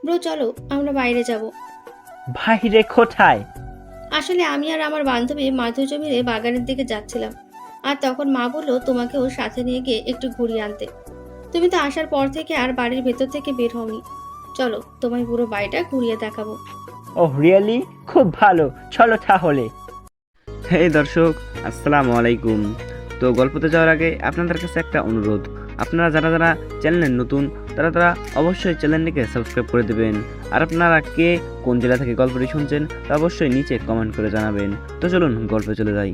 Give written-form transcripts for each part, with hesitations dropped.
Bro চলো আমরা বাইরে যাব। বাইরে কোথায়? আসলে আমি আর আমার বান্ধবী মাধুর্য মিলে বাগানের দিকে যাচ্ছিলাম, আর তখন মা বললো তোমাকেও সাথে নিয়ে গিয়ে একটু ঘুরিয়ে আনতে। তুমি তো আসার পর থেকে আর বাড়ির ভেতর থেকে বের হওনি। চলো তোমায় পুরো বাড়িটা ঘুরিয়ে দেখাবো। ওহ রিয়েলি, খুব ভালো, চলো তাহলে। হে দর্শক, আসসালামু আলাইকুম। তো গল্পতে যাওয়ার আগে আপনাদের কাছে একটা অনুরোধ, আপনারা যারা যারা চ্যানেলের নতুন তারা তারা অবশ্যই চ্যানেলটিকে সাবস্ক্রাইব করে দেবেন। আর আপনারা কে কোন জেলা থেকে গল্পটি শুনছেন তা অবশ্যই নিচে কমেন্ট করে জানাবেন। তো চলুন গল্পে চলে যাই।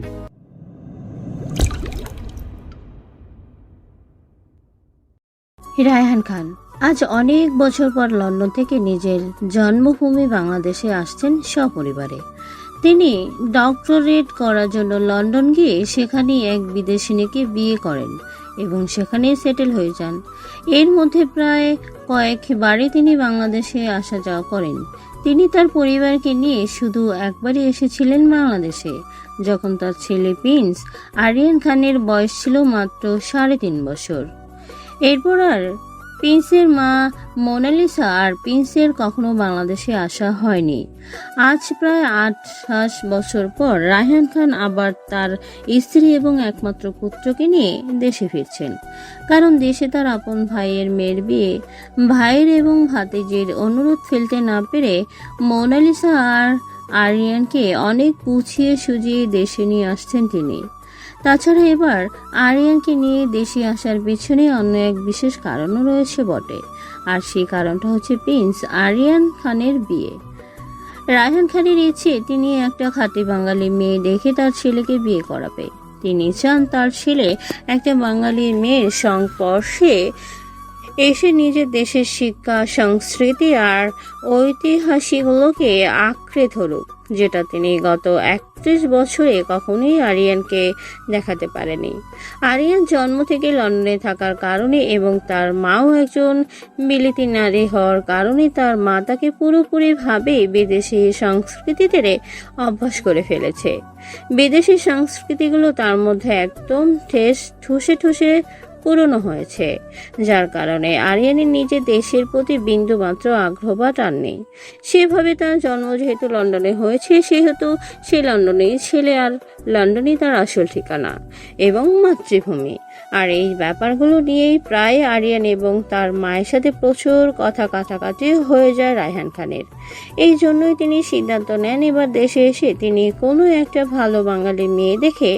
রায়হান খান আজ অনেক বছর পর লন্ডন থেকে নিজের জন্মভূমি বাংলাদেশে আসছেন সপরিবারে। তিনি ডক্টরেট করার জন্য লন্ডন গিয়ে সেখানেই এক বিদেশিনীকে বিয়ে করেন এবং সেখানেই সেটেল হয়ে যান। এর মধ্যে প্রায় কয়েকবারই তিনি বাংলাদেশে আসা যাওয়া করেন। তিনি তার পরিবারকে নিয়ে শুধু একবারই এসেছিলেন বাংলাদেশে, যখন তার ছেলে প্রিন্স আরিয়ান খানের বয়স ছিল মাত্র 3.5 বছর। এরপর আর প্রিন্সের মা মোনালিসা আর প্রিন্সের কখনো বাংলাদেশে আসা হয়নি। আজ প্রায় 28 বছর পর রায়হান খান আবার তার স্ত্রী এবং একমাত্র পুত্রকে নিয়ে দেশে ফিরছেন, কারণ দেশে তার আপন ভাইয়ের মেয়ের বিয়ে। ভাইয়ের এবং ভাতিজির অনুরোধ ফেলতে না পেরে মোনালিসা আর আরিয়ানকে অনেক বুঝিয়ে সুঝিয়ে দেশে নিয়ে আসছেন তিনি। তাছাড়া এবার আরিয়ানকে নিয়ে দেশে আসার পিছনে অন্য এক বিশেষ কারণও রয়েছে বটে, আর সেই কারণটা হচ্ছে প্রিন্স আরিয়ান খানের বিয়ে। রায়হান খানের ইচ্ছে তিনি একটা খাঁটি বাঙালি মেয়ে দেখে তার ছেলেকে বিয়ে করাবে। তিনি চান তার ছেলে একটা বাঙালি মেয়ের সংস্পর্শে এসে নিজের দেশের শিক্ষা, সংস্কৃতি আর ঐতিহাসিকগুলোকে আঁকড়ে ধরুক, যেটা তিনি গত 31 বছরে কখনোই আরিয়ানকে দেখাতে পারেনি। আরিয়ান জন্ম থেকে লন্ডনে থাকার কারণে এবং তার মাও একজন বিলেতি নারী হওয়ার কারণে তার মা তাকে পুরোপুরিভাবে বিদেশি সংস্কৃতিতে অভ্যাস করে ফেলেছে। বিদেশি সংস্কৃতিগুলো তার মধ্যে একদম ঠুসে ঠুসে পুরনো হয়েছে, যার কারণে আরিয়ানের নিজের দেশের প্রতি বিন্দুমাত্র আগ্রহ বা টান নেই। সেভাবে তার জন্ম যেহেতু লন্ডনে হয়েছে, সেহেতু সে লন্ডনেই ছেলে, আর লন্ডনই তার আসল ঠিকানা এবং মাতৃভূমি। আর এই ব্যাপারগুলো নিয়েই প্রায় আরিয়ান এবং তার মায়ের সাথে প্রচুর কথা কাটাকাটি হয়ে যায় রায়হান খানের। এই জন্যই তিনি সিদ্ধান্ত নেন এবার দেশে এসে তিনি কোনো একটা ভালো বাঙালি মেয়ে দেখে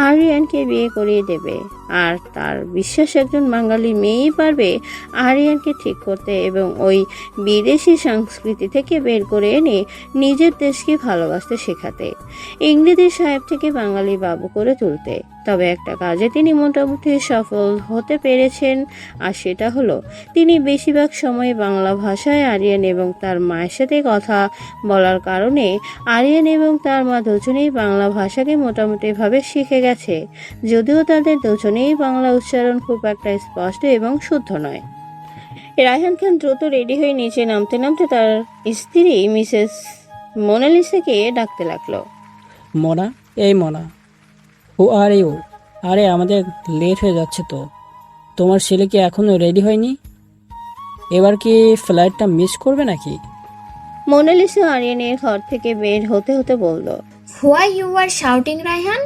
আরিয়ানকে বিয়ে করিয়ে দেবে। আর তার বিশ্বাস একজন বাঙালি মেয়েই পারবে আরিয়ানকে ঠিক করতে এবং ওই বিদেশি সংস্কৃতি থেকে বের করে এনে নিজের দেশকে ভালোবাসতে শেখাতে, ইংরেজি সাহেব থেকে বাঙালি বাবু করে তুলতে। তবে একটা কাজে তিনি মোটামুটি সফল হতে পেরেছেন, আর সেটা হলো তিনি বেশিরভাগ সময় বাংলা ভাষায় আরিয়ান এবং তার মায়ের সাথে কথা বলার কারণে আরিয়ান এবং তার মা দুজনেই বাংলা ভাষাকে মোটামুটিভাবে শিখে গেছে, যদিও তাদের দুজনেই বাংলা উচ্চারণ খুব একটা স্পষ্ট এবং শুদ্ধ নয়। রায়হান খান দ্রুত রেডি হয়ে নিচে নামতে নামতে তার স্ত্রী মিসেস মোনালিসাকে ডাকতে লাগলো। মোনা, এই মোনা, হু আর ইউ? আরে আমাদের লেট হয়ে যাচ্ছে তো। তোমার ছেলে কি এখনো রেডি হয়নি? এবার কি ফ্লাইটটা মিস করবে নাকি? মোনালিসা আরিয়ানের ঘর থেকে বের হতে হতে বলল, why you are shouting Raihan?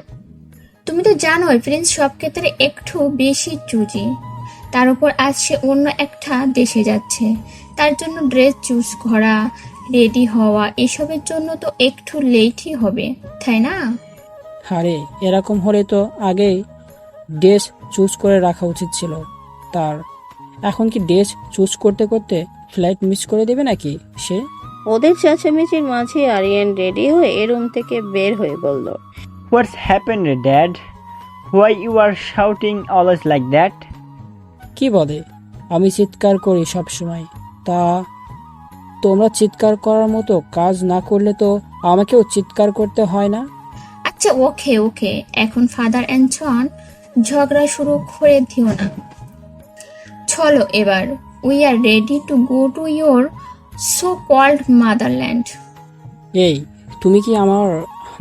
তুমি তো জানোই প্রিন্স সব ক্ষেত্রে একটু বেশি চুজি। তার উপর আজ সে অন্য একটা দেশে যাচ্ছে, তার জন্য ড্রেস চুজ করা, রেডি হওয়া এসবের জন্য তো একটু লেটই হবে, তাই না? আরে এরকম হলে তো আগেই ড্রেস চুজ করে রাখা উচিত ছিল তার। এখন কি ড্রেস চুজ করতে করতে ফ্লাইট মিস করে দেবে নাকি সে? ওদের চেঁচামেচির মাঝে আরিয়ান রেডি হয়ে রুম থেকে বের হয়ে বলল, what's happened dad? Why you are shouting always like that? কি বলে? আমি চিৎকার করি সব সময়। তা তোমরা চিৎকার করার মতো কাজ না করলে তো আমাকেও চিৎকার করতে হয় না? আচ্ছা ওকে ওকে, এখন ফাদার অ্যান্ড সন ঝগড়া শুরু করে দিও না। চলো এবার, we are ready to go to your so called motherland. এই, তুমি কি আমার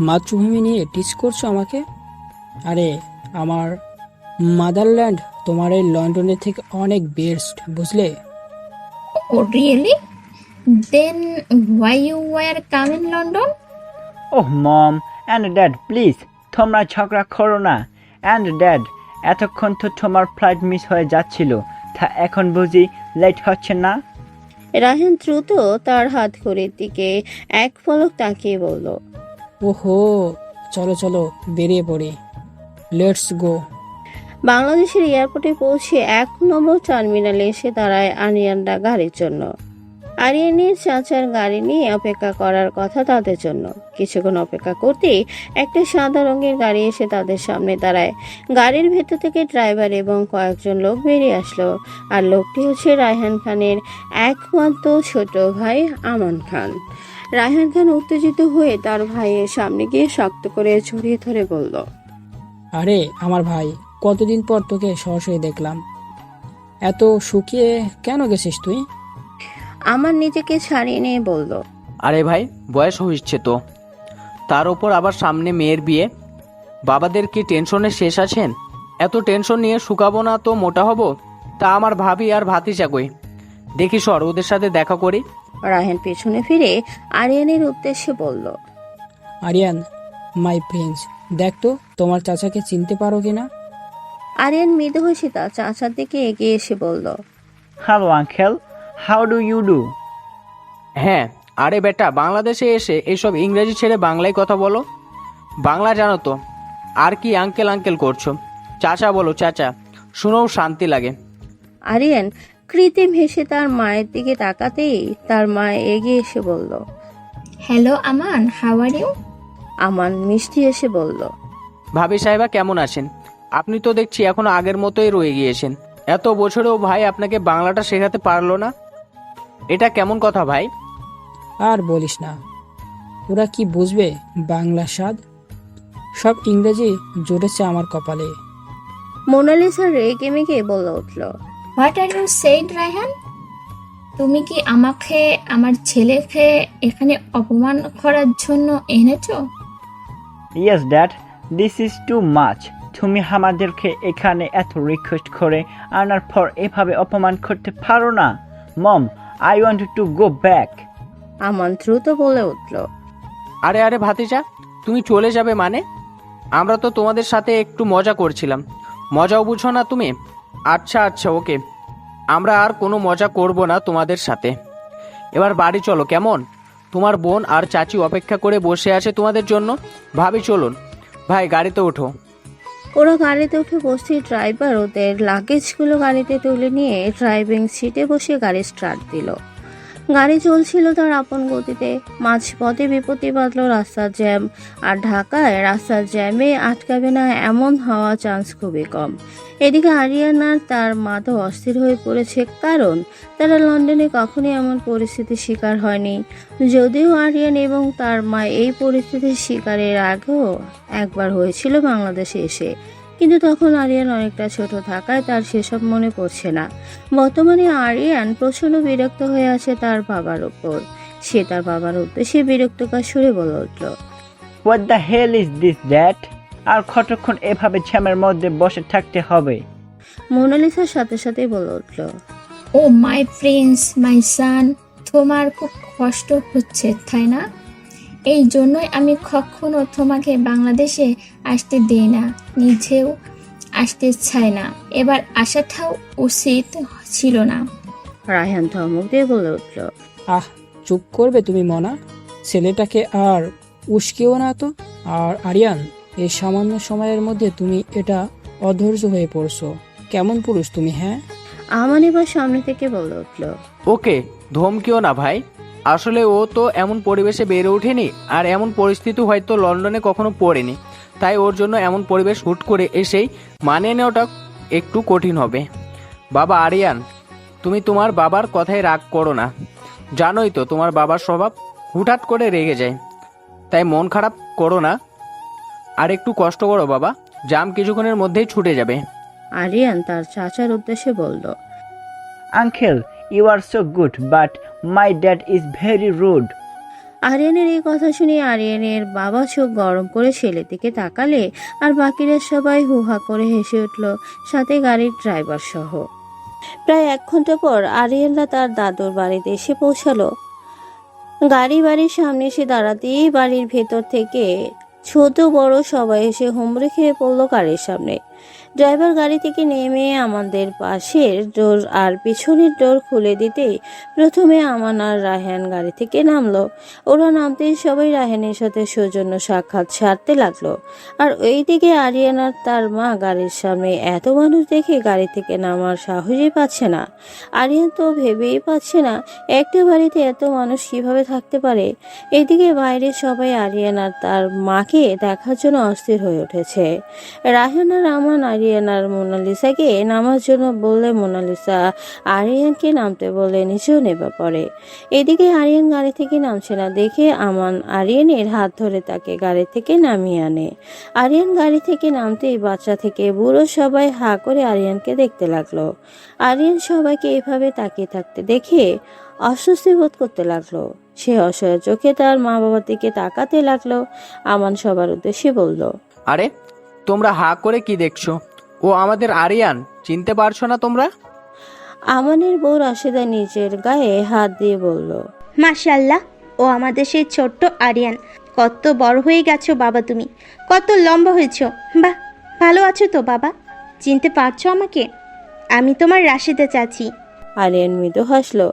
মাতৃভূমি নিয়ে টিচ করছো আমাকে? আরে আমার মাদারল্যান্ড তোমার এই লন্ডনের থেকে অনেক বেস্ট, বুঝলে? Oh really? Then why you were coming London? Oh mom and dad please তোমরা ঝগড়া করো না। অ্যান্ড ড্যাড এতক্ষণ তো তোমার ফ্লাইট মিস হয়ে যাচ্ছিল, তা এখন বুঝি লেট হচ্ছে না? রায়হান দ্রুত তার হাত ঘড়ির দিকে এক পলক তাকিয়ে বলল, ওহো, চলো চলো বেরিয়ে পড়ি, লেটস গো। বাংলাদেশের এয়ারপোর্টে পৌঁছে 1 নম্বর টার্মিনালে এসে দাঁড়ায় আরিয়ানরা গাড়ির জন্য। আরিয়ানের চাচার গাড়ি নিয়ে অপেক্ষা করার কথা তাদের জন্য। কিছুক্ষণ অপেক্ষা করতেই একটা সাদা রঙের গাড়ি এসে তাদের সামনে দাঁড়ায়। গাড়ির ভেতর থেকে ড্রাইভার এবং কয়েকজন লোক বেরিয়ে আসলো। আর লোকটি হচ্ছে রায়হান খানের একমাত্র ছোট ভাই আমান খান। রায়হান খান উত্তেজিত হয়ে তার ভাইয়ের সামনে গিয়ে শক্ত করে জড়িয়ে ধরে বলল, আরে আমার ভাই, কতদিন পর তোকে সরাসরি দেখলাম, এত শুকিয়ে কেন গেছিস তুই? আমার নিজেকে ছাড়িয়ে নিয়ে বলল, আরে ভাই, বয়স হচ্ছে তো, তার ওপর আবার সামনে মেয়ের বিয়ে, বাবাদের কি টেনশনে শেষ আছেন? এত টেনশন নিয়ে শুকাবো না তো মোটা হব? তা আমার ভাবি আর ভাতিজা কই? দেখি সর, ওদের সাথে দেখা করি। রায়হান পেছনে ফিরে আরিয়ানের উদ্দেশ্যে বলল, আরিয়ান, মাই প্রিন্স, দেখ তো তোমার চাচাকে চিনতে পারো কিনা। আরিয়ান মৃদু হেসে তার চাচার দিকে এগিয়ে এসে বলল, hello uncle, how do you do? হ্যাঁ, আরে বেটা, বাংলাদেশে এসে এইসব ইংরেজি ছেড়ে বাংলায় কথা বলো। বাংলা জানো তো, আর কি আঙ্কেল আঙ্কেল করছো? চাচা বলো চাচা, শুনেও শান্তি লাগে। আরিয়ান কৃত্রিম হেসে তার মায়ের দিকে তাকাতেই তার মা এগিয়ে এসে বলল, Hello Aman, how are you? আমান মিষ্টি এসে বলল, ভাবি সাহেবা কেমন আছেন? আপনি তো দেখছি এখনো আগের মতোই রয়ে গিয়েছেন। এত বছরেও ভাই আপনাকে বাংলাটা শেখাতে পারলো না, এটা কেমন কথা ভাই? আর বলিস না, ওরা কি বুঝবে বাংলা স্বাদ, সব ইংরেজি জুড়েছে আমার কপালে। মোনালিসা রেগে মেগে বলে উঠল, What are you saying, Raihan? তুমি কি আমাকে আমার ছেলেকে এখানে অপমান করার জন্য এনেছো? Yes dad, this is too much. তুমি আমাদেরকে এখানে এত রিকোয়েস্ট করে আনার পর এভাবে অপমান করতে পারো না। Mom, I want to go back. Aman দ্রুত বলে উঠল, আরে আরে ভাতিজা, তুমি চলে যাবে মানে? আমরা তো তোমাদের সাথে একটু মজা করছিলাম, মজাও বুঝো না তুমি? আচ্ছা আচ্ছা, ওকে, আমরা আর কোনো মজা করব না তোমাদের সাথে। এবার বাড়ি চলো কেমন? তোমার বোন আর চাচি অপেক্ষা করে বসে আছে তোমাদের জন্য। ভাবি চলুন, ভাই গাড়িতে ওঠো। ওরা গাড়িতে উঠে বসে ড্রাইভার ওদের লাগেজগুলো গাড়িতে তুলে নিয়ে ড্রাইভিং সিটে বসে গাড়ি স্টার্ট দিল। গাড়ি চলছিল তার আপন গতিতে। মাঝপথে বিপত্তি বাঁধল রাস্তার জ্যাম। আর ঢাকায় রাস্তার জ্যামে আটকাবে না এমন হওয়া চান্স খুবই কম। এদিকে আরিয়ান আর তার মা তো অস্থির হয়ে পড়েছে, কারণ তারা লন্ডনে কখনোই এমন পরিস্থিতির শিকার হয়নি। যদিও আরিয়ান এবং তার মা এই পরিস্থিতির শিকারের আগেও একবার হয়েছিল বাংলাদেশে এসে, কিন্তু তখন আরিয়ান অনেকটা ছোট থাকায় তার সেসব মনে পড়ছে না। বর্তমানে আরিয়ান প্রচন্ড বিরক্ত হয়ে আছে তার বাবার উপর। সে তার বাবার উদ্দেশ্যে বিরক্তকার সুরে বলে উঠল, what the hell is this dad? আর কতক্ষণ এভাবে জ্যামের মধ্যে বসে থাকতে হবে? মোনালিসার সাথে সাথে বলে উঠল, ও মাই প্রিন্স, মাই সান, তোমার খুব কষ্ট হচ্ছে তাই না? এই জন্যই আমি কখনো তোমাকে বাংলাদেশে আসতে দিই না, নিজেও আসতে চাই না। এবার আসাটাও উচিত ছিল না। রায়হান ধমক দিয়ে বলে উঠল, আহ, চুপ করবে তুমি মনা? ছেলেটাকে আর উস্কেও না তো। আর আরিয়ান, এই সামান্য সময়ের মধ্যে তুমি এটা অধৈর্য হয়ে পড়ছো। কেমন পুরুষ তুমি, হ্যাঁ? আমান এবার সামনে থেকে বলে উঠল, ওকে ধমকিও না ভাই, আসলে ও তো এমন পরিবেশে বেড়ে ওঠেনি, আর এমন পরিস্থিতি হয়তো লন্ডনে কখনো পড়েনি, তাই ওর জন্য এমন পরিবেশ হুট করে এসেই মানিয়ে নেওয়াটা একটু কঠিন হবে। বাবা আরিয়ান, তুমি তোমার বাবার কথায় রাগ করো না, জানোই তো তোমার বাবার স্বভাব, হুটহাট করে রেগে যায়, তাই মন খারাপ করো না, আর একটু কষ্ট করো বাবা, জাম কিছুক্ষণের মধ্যেই ছুটে যাবে। আরিয়ান তার চাচার উদ্দেশ্যে বলল, uncle, you are so good, but my dad is very rude. আরিয়ানের এই কথা শুনে আরিয়ানের বাবা চোখ গরম করে ছেলের দিকে তাকালে, আর বাকিরা সবাই হুহা করে হেসে উঠল, সাথে গাড়ির ড্রাইভার সহ। প্রায় 1 ঘন্টা পর আরিয়ানরা তার দাদুর বাড়িতে এসে পৌঁছালো। গাড়ি বাড়ির সামনে এসে দাঁড়াতেই বাড়ির ভেতর থেকে ছোট বড় সবাই এসে হুমড়ি খেয়ে পড়লো গাড়ির সামনে। ড্রাইভার গাড়ি থেকে নেমে আমাদের পাশের ডোর আর পিছনের ডোর খুলে দিতেই প্রথমে আমান আর রায়হান গাড়ি থেকে নামলো। ওরা নামতেই সবাই রায়হানের সাথে সৌজন্য সাক্ষাৎ সারতে লাগলো। আর ওইদিকে আরিয়ান আর তার মা গাড়ির সামনে এত মানুষ দেখে গাড়ি থেকে নামার সাহসই পাচ্ছে না। আরিয়ান তো ভেবেই পাচ্ছে না একটা বাড়িতে এত মানুষ কিভাবে থাকতে পারে। এদিকে বাইরে সবাই আরিয়ান আর তার মাকে দেখার জন্য অস্থির হয়ে উঠেছে। রায়হান আর আমান আরিয়ান আর মোনালিসাকে নামার জন্য বললে মোনালিসা আরিয়ানকে নামতে বলে নিচেও নেমে পড়ে। এদিকে আরিয়ান গাড়ি থেকে নামছে না দেখে আমান আরিয়ানের হাত ধরে তাকে গাড়ি থেকে নামিয়ে আনে। আরিয়ান গাড়ি থেকে নামতেই বাচ্চা থেকে বুড়ো সবাই হা করে আরিয়ানকে দেখতে লাগলো। আরিয়ান সবাইকে এভাবে তাকিয়ে থাকতে দেখে অস্বস্তি বোধ করতে লাগলো। সে অসহায় চোখে তার মা বাবার দিকে তাকাতে লাগলো। আমান সবার উদ্দেশ্যে বলল, আরে তোমরা হা করে কি দেখছো? ও আমাদের আরিয়ান, চিনতে পারছো না তোমরা? আমানের বউ রাশেদা নিজের গায়ে হাত দিয়ে বলল, মাশাআল্লাহ, ও আমাদের সেই ছোট্ট আরিয়ান। কত বড় হয়ে গেছো বাবা তুমি, কত লম্বা হয়েছো। বাহ, ভালো আছো তো বাবা? চিনতে পারছো আমাকে? আমি তোমার রাশেদা চাচি। আরিয়ান মৃদু হাসলো।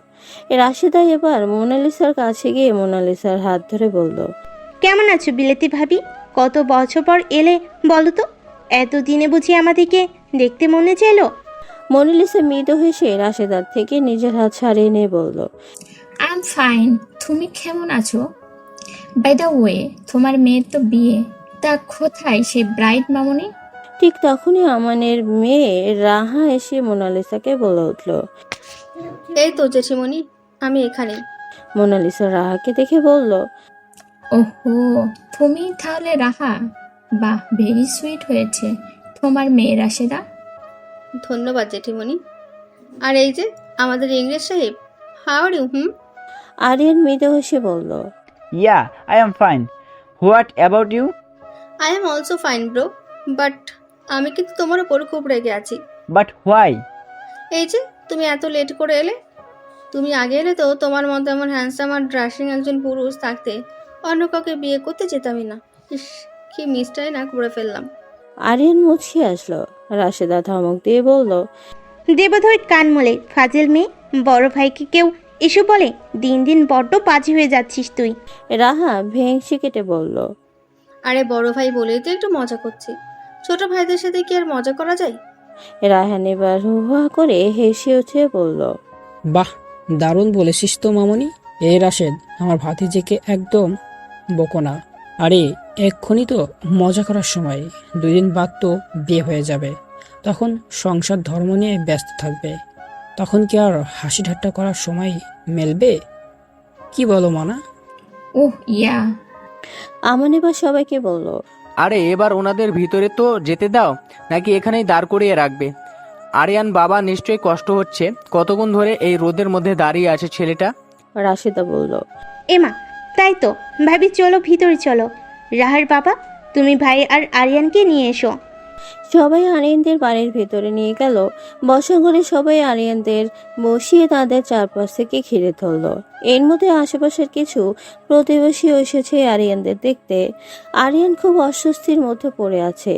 রাশেদা এবার মোনালিসার কাছে গিয়ে মোনালিসার হাত ধরে বলল, কেমন আছো বিলেতি ভাবি? কত বছর পর এলে বলো তো? এতদিনে বুঝি আমাদেরকে দেখতে মনে চাইলো? মোনালিসা মৃদু হেসে রাশেদার থেকে নিজের হাত ছাড়িয়ে নিয়ে বলল, আই এম ফাইন। তুমি কেমন আছো? বাই দ্য ওয়ে, তোমার মেয়ের তো বিয়ে, তা কোথায় সে ব্রাইড মামনি? ঠিক তখনই আমানের মেয়ে রাহা এসে মোনালিসাকে বলে উঠল। এই তো জেঠিমণি, আমি এখানে। মোনালিসা রাহাকে দেখে বলল, ওহো, তুমি তাহলে রাহা? বাহ, ভেরি সুইট হয়েছে তোমার মেয়ে রাশেদা। ধন্যবাদ জেঠিমণি। আর এই যে আমাদের ইংরেজ সাহেব, হাউ আর ইউ? আরিয়ান মৃদু হেসে বলল, yeah, I am fine. What about you? I am also fine bro, but আমি কিন্তু তোমার উপর খুব রেগে আছি। But why? এই যে তুমি এত লেট করে এলে। তুমি আগে এলে তো তোমার মতো এমন হ্যান্ডসাম আর ড্রাসিং একজন পুরুষ থাকতে অন্য কাউকে বিয়ে করতে যেতামই না। ইস, কি মিসটাই না করে ফেললাম। আরিয়ান মুচকি আসলো। রাশেদা ধমক দিয়ে বলল, দেবধর কান মলে ফাজিল মেয়ে, বড় ভাইকে কেউ এসে বলে? দিন দিন বড্ড বাজি হয়ে যাচ্ছিস তুই। রাহা ভেংসি কেটে বলল, আরে বড় ভাই বলেই তো একটু মজা করছি, ছোট ভাইদের সাথে কি আর মজা করা যায়? রায়হান এবার হুহা করে হেসে উঠে বলল, বাহ, দারুণ বলেছিস তো মামনি। এই রাশেদ, আমার ভাতিজিকে একদম বকো না। আরে এক্ষুনি তো মজা করার সময়, 2 দিন বাদ তো বিয়ে হয়ে যাবে। তখন সংসার ধর্ম নিয়ে ব্যস্ত থাকবে, তখন কি আর হাসি ঠাট্টা করার সময় মেলবে? কি বলো মানা? ওহ ইয়া। আমান এবার সবাইকে বলল, আরে এবার ওনাদের ভিতরে তো যেতে দাও, নাকি এখানেই দাঁড় করিয়ে রাখবে? আরিয়ান বাবা নিশ্চয়ই কষ্ট হচ্ছে, কতক্ষণ ধরে এই রোদের মধ্যে দাঁড়িয়ে আছে ছেলেটা। রাশেদা বলল, এমা, তাই তো ভাবি, চলো ভিতরে চলো। রাহার বাবা, তুমি ভাই আর আরিয়ানকে নিয়ে এসো। সবাই আরিয়ানদের বাড়ির ভেতরে নিয়ে গেল। বসা ঘরে সবাই আরিয়ানদের বসিয়ে তাদের চারপাশ থেকে ঘিরে ধরল। এর মধ্যে আশেপাশের কিছু প্রতিবেশীও এসেছে আরিয়ানদের দেখতে। আরিয়ান খুব অস্বস্তির মধ্যে পড়ে আছে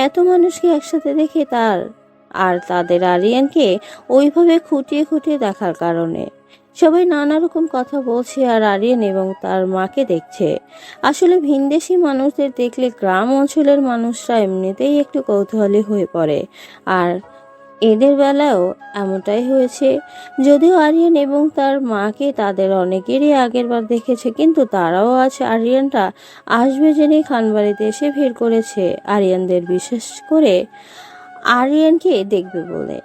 এত মানুষকে একসাথে দেখে তাদের আরিয়ানকে ওইভাবে খুঁটিয়ে খুঁটিয়ে দেখার কারণে। সবাই নানা রকম কথা বলছে আর আরিয়ান এবং তার মাকে দেখছে। আসলে ভিনদেশি মানুষদের দেখলে গ্রাম অঞ্চলের মানুষরা এমনিতেই একটু কৌতূহলী হয়ে পড়ে, আর এদের বেলায়ও এমনটাই হয়েছে। যদিও আরিয়ান এবং তার মাকে তাদের অনেকেরই আগেরবার দেখেছে, কিন্তু তারাও আজ আরিয়ানটা আসবে জেনে খানবাড়িতে এসে ভিড় করেছে আরিয়ানদের, বিশেষ করে আরিয়ানকে দেখবে বলে।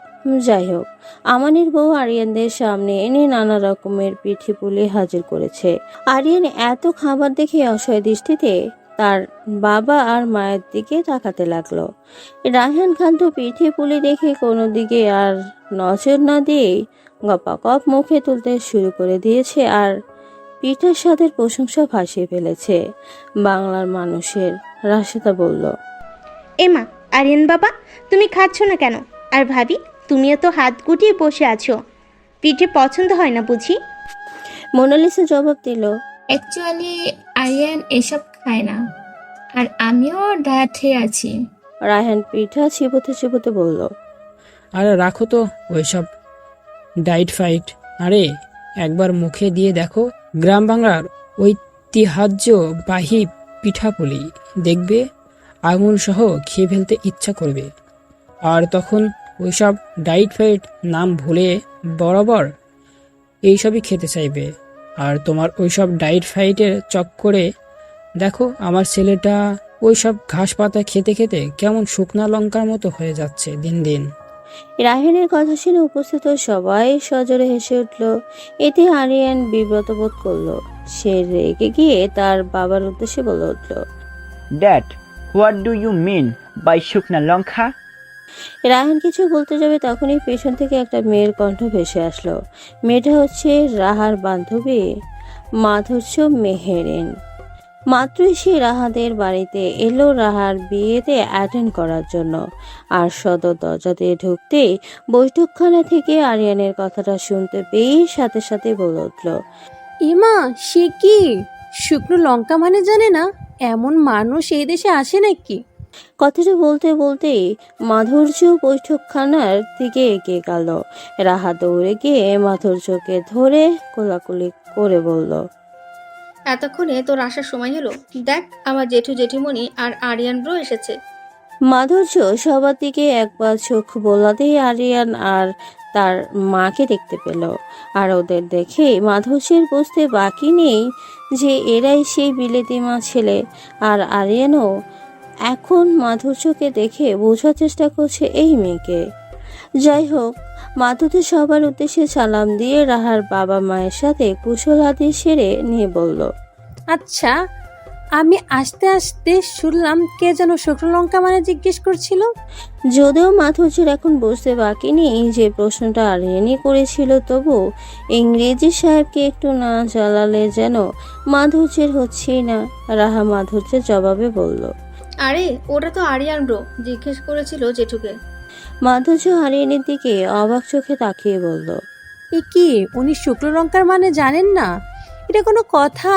যাই হোক, আমানের বউ আরিয়ানদের সামনে এনে নানা রকমের পিঠে পুলি হাজির করেছে। আরিয়ান এত খাবার দেখে অসহায় দৃষ্টিতে তার বাবা আর মায়ের দিকে তাকাতে লাগলো। রায়হান খান তো পিঠে পুলি দেখে কোনো দিকে আর নজর না দিয়ে গপাগপ মুখে তুলতে শুরু করে দিয়েছে আর পিঠার স্বাদের প্রশংসা ভাসিয়ে ফেলেছে বাংলার মানুষের। রাশেদা বলল, এমা, আরিয়ান বাবা, তুমি খাচ্ছ না কেন? আর ভাবি, তুমিও তো হাত গুটিয়ে বসে আছো। পিঠে পছন্দ হয় না বুঝি? মোনালিসা জবাব দিল, অ্যাকচুয়ালি আরিয়ান এসব খায় না, আর আমিও ডায়েটে আছি। রায়হান পিঠা চিবোতে চিবোতে বলল, আরে রাখো তো ওইসব ডাইট ফাইট। আরে একবার মুখে দিয়ে দেখো গ্রাম বাংলার ঐতিহ্যবাহী পিঠাপুলি, দেখবে আঙুল সহ খেয়ে ফেলতে ইচ্ছা করবে। আর তখন ওইসব ডাইট ফাইট নাম ভুলে বরাবর এইসবই খেতে চাইবে। আর তোমার ওইসব ডাইট ফাইটের চক্করে দেখো আমার ছেলেটা ওইসব ঘাস পাতা খেতে খেতে কেমন শুকনা লঙ্কার মতো হয়ে যাচ্ছে দিন দিন। রায়হানের কথা শুনে উপস্থিত সবাই সজোরে হেসে উঠল। এতে আরিয়ান বিব্রত বোধ করলো। সে রেগে গিয়ে তার বাবার উদ্দেশ্যে বলে উঠল, dad, what do you mean by শুকনা লঙ্কা? রায়হান কিছু বলতে যাবে তখনই পেছন থেকে একটা মেয়ের কণ্ঠ ভেসে আসলো। মেয়েটা হচ্ছে রাহার বান্ধবী মাধুর্য মেহেরিন। মাত্রই সে রাহাদের বাড়িতে এলো রাহার বিয়েতে অ্যাটেন্ড করার জন্য। আর সদর দরজা দিয়ে ঢুকতেই বৈঠকখানা থেকে আরিয়ানের কথাটা শুনতে পেয়ে সাথে সাথে বলে উঠল, ইমা, সে কি শুকনো লঙ্কা মানে জানে না? এমন মানুষ এই দেশে আসে নাকি? কথাটা বলতে বলতেই মাধুর্য বৈঠকখানার দিকে এগিয়ে গেল। রাহা দৌড়ে গিয়ে মাধুর্যকে ধরে কোলাকুলি করে বলল, এতক্ষণে তোর আসার সময় হলো। দেখ, আমার জেঠু জেঠিমণি আর আরিয়ান ব্রো এসেছে। মাধুর্য সবার দিকে একবার চোখ বোলাতেই আরিয়ান আর তার মাকে দেখতে পেল। আর ওদের দেখে মাধুর্যের বুঝতে বাকি নেই যে এরাই সেই বিলেতি মা ছেলে। আর আরিয়ানও এখন মাধুর্যকে দেখে বোঝার চেষ্টা করছে এই মেয়েকে। যাই হোক, মাধুর্য সবার উদ্দেশ্যে সালাম দিয়ে রাহার বাবা মায়ের সাথে কুশল আদি সেরে নিয়ে বলল, আচ্ছা, আমি আসতে আসতে শুনলাম কে যেন শুকনো লঙ্কা মানে জিজ্ঞেস করছিল। যদিও মাধুর্যের এখন বুঝতে বাকি নেই যে প্রশ্নটা আরিয়ানই করেছিল, তবু ইংরেজি সাহেবকে একটু না জ্বালালে যেন মাধুর্যের হচ্ছেই না। রাহা মাধুর্যের জবাবে বলল, আরে ওটা তো আরিয়ান ব্রো জিজ্ঞেস করেছিল জেঠুকে। মাধুর্য আরিয়ানের দিকে অবাক চোখে তাকিয়ে বলল, এ কি, উনি শুকনো লঙ্কার মানে জানেন না? এটা কোনো কথা?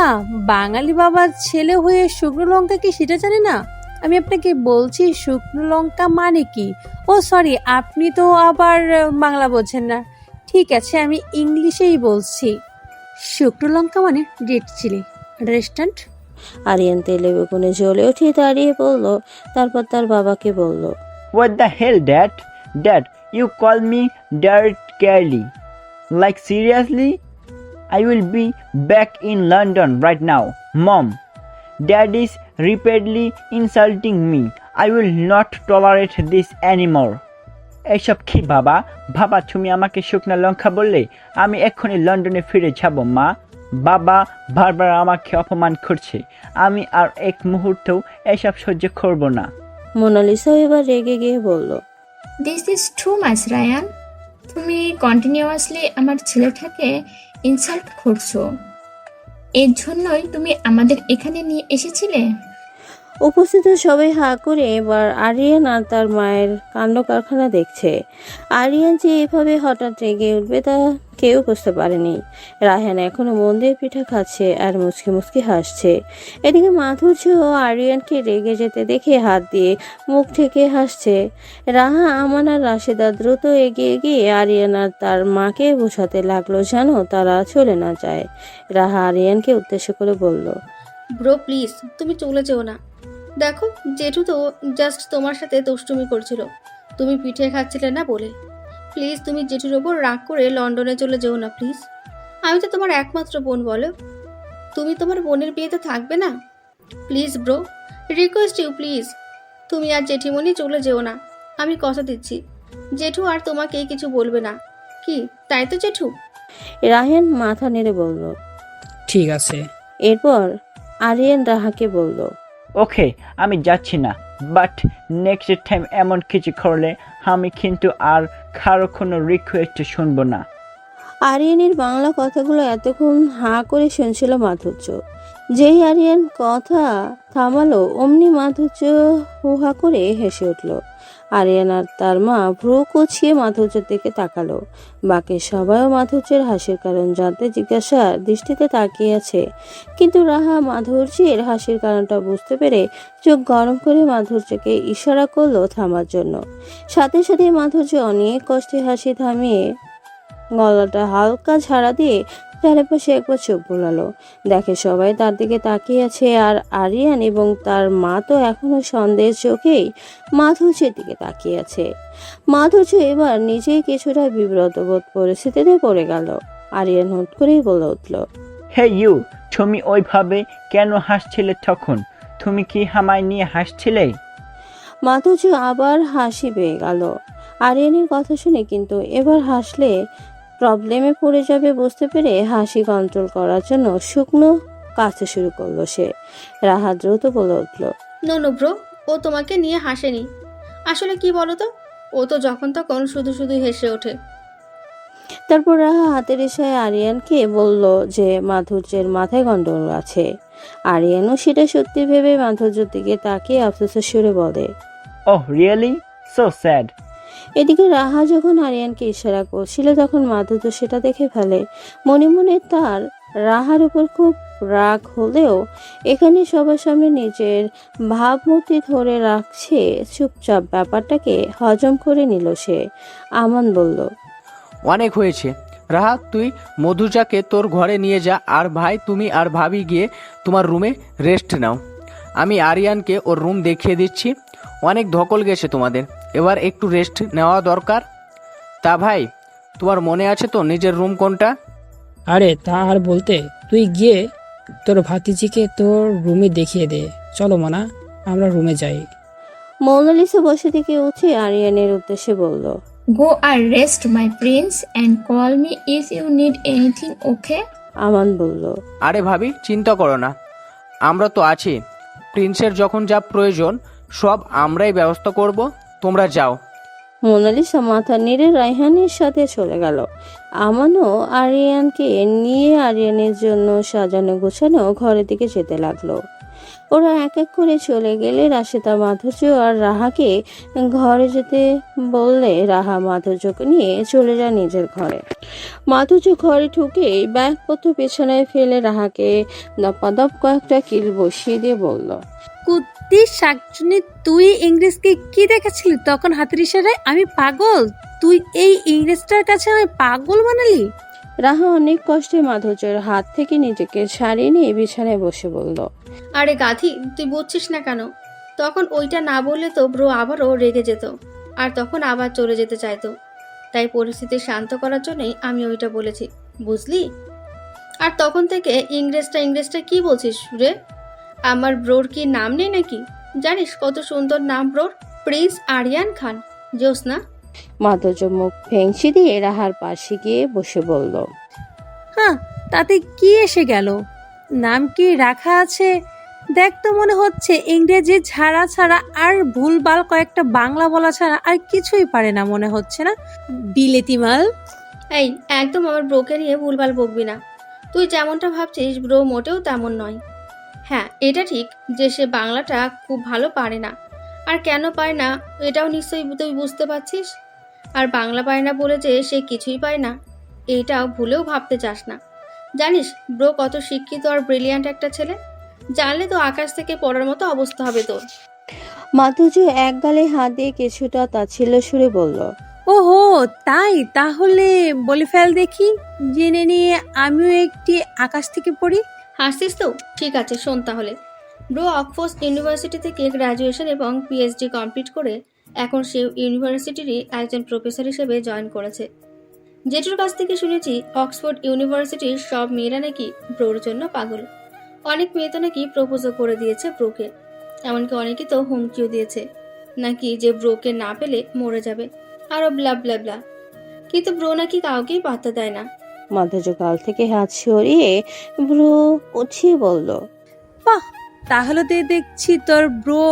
বাঙালি বাবার ছেলে হয়ে শুকনো লঙ্কা কি সেটা জানে না? আমি আপনাকে বলছি শুকনো লঙ্কা মানে কি। ও সরি, আপনি তো আবার বাংলা বোঝেন না। ঠিক আছে, আমি ইংলিশেই বলছি। শুকনো লঙ্কা মানে রেড চিলি রেস্টুরেন্ট। আরিয়ান তেলে বেগুনে জ্বলে উঠে দাঁড়িয়ে বলল, তারপর তার বাবাকে বলল, What the hell, Dad? Dad, you call me Dirt Kelly? Like seriously? I will be back in London right now. Mom, Dad is repeatedly insulting me. I will not tolerate this anymore. এইসব কি বাবা? বাবা, তুমি আমাকে শুকনা লঙ্কা বললে আমি এক্ষুনি লন্ডনে ফিরে যাব। মা, বাবা বারবার আমাকে অপমান করছে। আমি আর এক মুহূর্তেও এসব সহ্য করব না। মোনালিসা এবার রেগে গিয়ে বলল, this is too much Rayan. তুমি কন্টিনিউয়াসলি আমার ছেলেটাকে ইনসাল্ট করছো। এর জন্যই তুমি আমাদের এখানে নিয়ে এসেছিলে? উপস্থিত সবাই হাঁ করে এবার আরিয়ান আর তার মায়ের কাণ্ড কারখানা দেখছে। আরিয়ান যে এভাবে হঠাৎ রেগে উঠবে তা কেউ বুঝতে পারেনি। রায়হান এখনো মন দিয়ে পিঠা খাচ্ছে আর মুচকি মুচকি হাসছে। এদিকে মাধুর্য ও আরিয়ানকে রেগে যেতে দেখে হাত দিয়ে মুখ ঢেকে হাসছে। রাহা, আমান আর রাশেদা দ্রুত এগিয়ে গিয়ে আরিয়ান আর তার মাকে বোঝাতে লাগলো যেন তারা চলে না যায়। রাহা আরিয়ানকে উদ্দেশ্য করে বলল, ব্রো প্লিজ, তুমি চলে যেও না। দেখো, জেঠু তো জাস্ট তোমার সাথে দুষ্টুমি করছিল, তুমি পিঠে খাচ্ছিলে না বলে। প্লিজ তুমি জেঠুর ওপর রাগ করে লন্ডনে চলে যেও না প্লিজ। আমি তো তোমার একমাত্র বোন, বলো তুমি তোমার বোনের বিয়েতে থাকবে না? Please bro, request you please, তুমি আর জেঠিমণি চলে যেও না। আমি কথা দিচ্ছি জেঠু আর তোমাকে কিছু বলবে না। কি তাই তো জেঠু? রায়হান মাথা নেড়ে বলল, ঠিক আছে। এরপর আরিয়ান রাহাকে বলল, ওকে, আমি যাচ্ছি না, বাট নেক্সট টাইম এমন কিছু করলে আমি কিন্তু আর কারো কোনো রিকোয়েস্ট শুনবো না। আরিয়ানের বাংলা কথাগুলো এতক্ষণ হাঁ করে শুনছিল মাধুর্য। যেই আরিয়ান কথা থামালো অমনি মাধুর্য হুহা করে হেসে উঠল। আরিয়ান আর তার মা ভ্রু কুঁচিয়ে মাধুর্যের দিকে তাকালো। বাকি সবাইও মাধুর্যের হাসির কারণ জানতে জিজ্ঞাসা দৃষ্টিতে তাকিয়ে আছে, কিন্তু রাহা মাধুর্যের হাসির কারণটা বুঝতে পেরে চোখ গরম করে মাধুর্যকে ইশারা করলো থামার জন্য। সাথে সাথে মাধুর্য অনেক কষ্টে হাসি থামিয়ে গলাটা হালকা ঝাড়া দিয়ে চারপাশে একবার চোখ বোলালো। দেখে সবাই তার দিকে তাকিয়ে আছে, আর আরিয়ান এবং তার মা তো এখনো সন্দেহের চোখেই মাধুর্যের দিকে তাকিয়ে আছে। মাধুর্য এবার নিজেই কিছুটা বিব্রত বোধ পরিস্থিতিতে পড়ে গেল। আরিয়ান হুট করেই বলে উঠল, হে ইউ, তুমি ওইভাবে কেন হাসছিলে তখন? তুমি কি আমায় নিয়ে হাসছিলে? মাধুর্য আবার হাসি পেয়ে গেল আরিয়ানের কথা শুনে, কিন্তু এবার হাসলে প্রবলেমে পড়ে যাবে বুঝতে পেরে হাসি কন্ট্রোল করার জন্য শুকনো কাঁদতে শুরু করলো সে। রাহা দ্রুত বলে উঠল, নো ব্রো, ও তোমাকে নিয়ে হাসেনি। আসলে কি বলো তো, ও তো যখন তখন শুধু শুধু হেসে ওঠে। তারপর রাহা হাতের ইশারায় আরিয়ানকে বলল যে মাধুর্যের মাথায় গন্ডগোল আছে। আরিয়ানও সেটা সত্যি ভেবে মাধুর্যের দিকে তাকিয়ে আফসোসের সুরে বলে, ওহ রিয়েলি, সো স্যাড। এদিকে রাহা যখন আরিয়ানকে ইশারা করছিল তখন মাধুর্য সেটা দেখে ফেলে। মনে মনে তার রাহার উপর খুব রাগ হলেও এখানে সবার সামনে নিজের ভাবমূর্তি ধরে রাখছে চুপচাপ ব্যাপারটাকে হজম করে নিল সে। আমান বলল, অনেক হয়েছে রাহা, তুই মধুজাকে তোর ঘরে নিয়ে যা, আর ভাই তুমি আর ভাবি গিয়ে তোমার রুমে রেস্ট নাও। আমি আরিয়ানকে ওর রুম দেখিয়ে দিচ্ছি। অনেক ধকল গেছে তোমাদের, এবার একটু রেস্ট নেওয়া দরকার। তা ভাই, তোমার মনে আছে তো নিজের রুম কোনটা? আরে তা আর বলতে, তুই গিয়ে তোর ভাতিজিকে তোর রুমে দেখিয়ে দে। চলো মানা, আমরা রুমে যাই। মৌনালিসা বসে থেকে উঠে আরিয়ানের উদ্দেশ্যে বলল, Go and rest, my prince, and call me if you need anything, okay? আমান বলল, আরে ভাবি, চিন্তা করো না, আমরা তো আছি। প্রিন্সের যখন যা প্রয়োজন সব আমরাই ব্যবস্থা করব, তোমরা যাও। মোনালিসা মাথা নেড়ে রায়হানের সাথে চলে গেল। আমানও আরিয়ানকে নিয়ে আরিয়ানের জন্য সাজানো গোছানো ঘরের দিকে যেতে লাগলো। ওরা এক এক করে চলে গেলে রাশেদা মাধুর্য আর রাহাকে ঘরে যেতে বললে রাহা মাধুর্যকে নিয়ে চলে যায় নিজের ঘরে। মাধুর্য ঘরে ঢুকেই ব্যাগপত্র পেছনে ফেলে রাহাকে দপাদপ কয়েকটা কিল বসিয়ে দিয়ে বলল, কুত্তি শাকচুনি, তুই ইংরেজকে কি দেখেছিলি তখন হাতের ইশারায়? আমি পাগল? তুই এই ইংরেজটার কাছে আমি পাগল বানালি? রাহা অনেক কষ্টে মাধুর্যের হাত থেকে নিজেকে ছাড়িয়ে নিয়ে বিছানায় বসে বলল, আরে গাধি, তুই বুঝছিস না কেন? তখন ওইটা না বললে তো ব্রো আবারও রেগে যেত, আর তখন আবার চলে যেতে চাইতো। তাই পরিস্থিতি শান্ত করার জন্যই আমি ওইটা বলেছি, বুঝলি? আর তখন থেকে ইংরেজটা কি বলছিস রে? আমার ব্রোর কি নাম নেই নাকি? জানিস কত সুন্দর নাম ব্রোর, প্রিন্স আরিয়ান খান। জোস না? মাধুর্য মুখ ভেঙচি দিয়ে রাহার পাশে গিয়ে বসে বলল, হ্যাঁ, তাতে কি এসে গেল? নাম কি রাখা আছে? দেখ তো, মনে হচ্ছে ইংরেজি ছাড়া ছাড়া আর ভুলভাল কয়েকটা বাংলা বলা ছাড়া আর কিছুই পারে না মনে হচ্ছে না, বিলেতি মাল। এই একদম আমার ব্রোকে নিয়ে ভুলভাল বকবি না। তুই যেমনটা ভাবছিস ব্রো মোটেও তেমন নয়। হ্যাঁ, এটা ঠিক যে সে বাংলাটা খুব ভালো পারে না, আর কেন পারে না এটাও নিশ্চয়ই তুই বুঝতে পারছিস। আর বাংলা পারে না বলে যে সে কিছুই পারে না, এইটাও ভুলেও ভাবতে চাস না। জানিস ব্রো কত শিক্ষিত আর ব্রিলিয়ান্ট একটা ছেলে? জানলে তো আকাশ থেকে পড়ার মতো অবস্থা হবে তোর। মাধুর্য এক গালে হাত দিয়ে কিছুটা তাচ্ছিল্য সুরে বলল, ওহো তাই, তাহলে বলে ফেল দেখি, জেনে নিয়ে আমিও একটি আকাশ থেকে পড়ি। হাসছিস তো? ঠিক আছে, শোন তাহলে। ব্রো অক্সফোর্ড ইউনিভার্সিটি থেকে গ্র্যাজুয়েশন এবং পিএইচডি কমপ্লিট করে এখন সে ইউনিভার্সিটিরই একজন প্রফেসর হিসেবে জয়েন করেছে। জেঠুর কাছ থেকে শুনেছি অক্সফোর্ড ইউনিভার্সিটির সব মেয়েরা নাকি ব্রোর জন্য পাগল। অনেক মেয়ে তো নাকি প্রপোজও করে দিয়েছে ব্রোকে, এমনকি অনেকে তো হুমকিও দিয়েছে নাকি যে ব্রোকে না পেলে মরে যাবে, আরো ব্লা ব্লা ব্লা। কিন্তু ব্রো নাকি কাউকেই পাত্তা দেয় না। মাধুর্য গাল থেকে হাত সরিয়ে ভ্রু উঠিয়ে বলল, বাহ, তাহলে তো দেখছি তোর ব্রো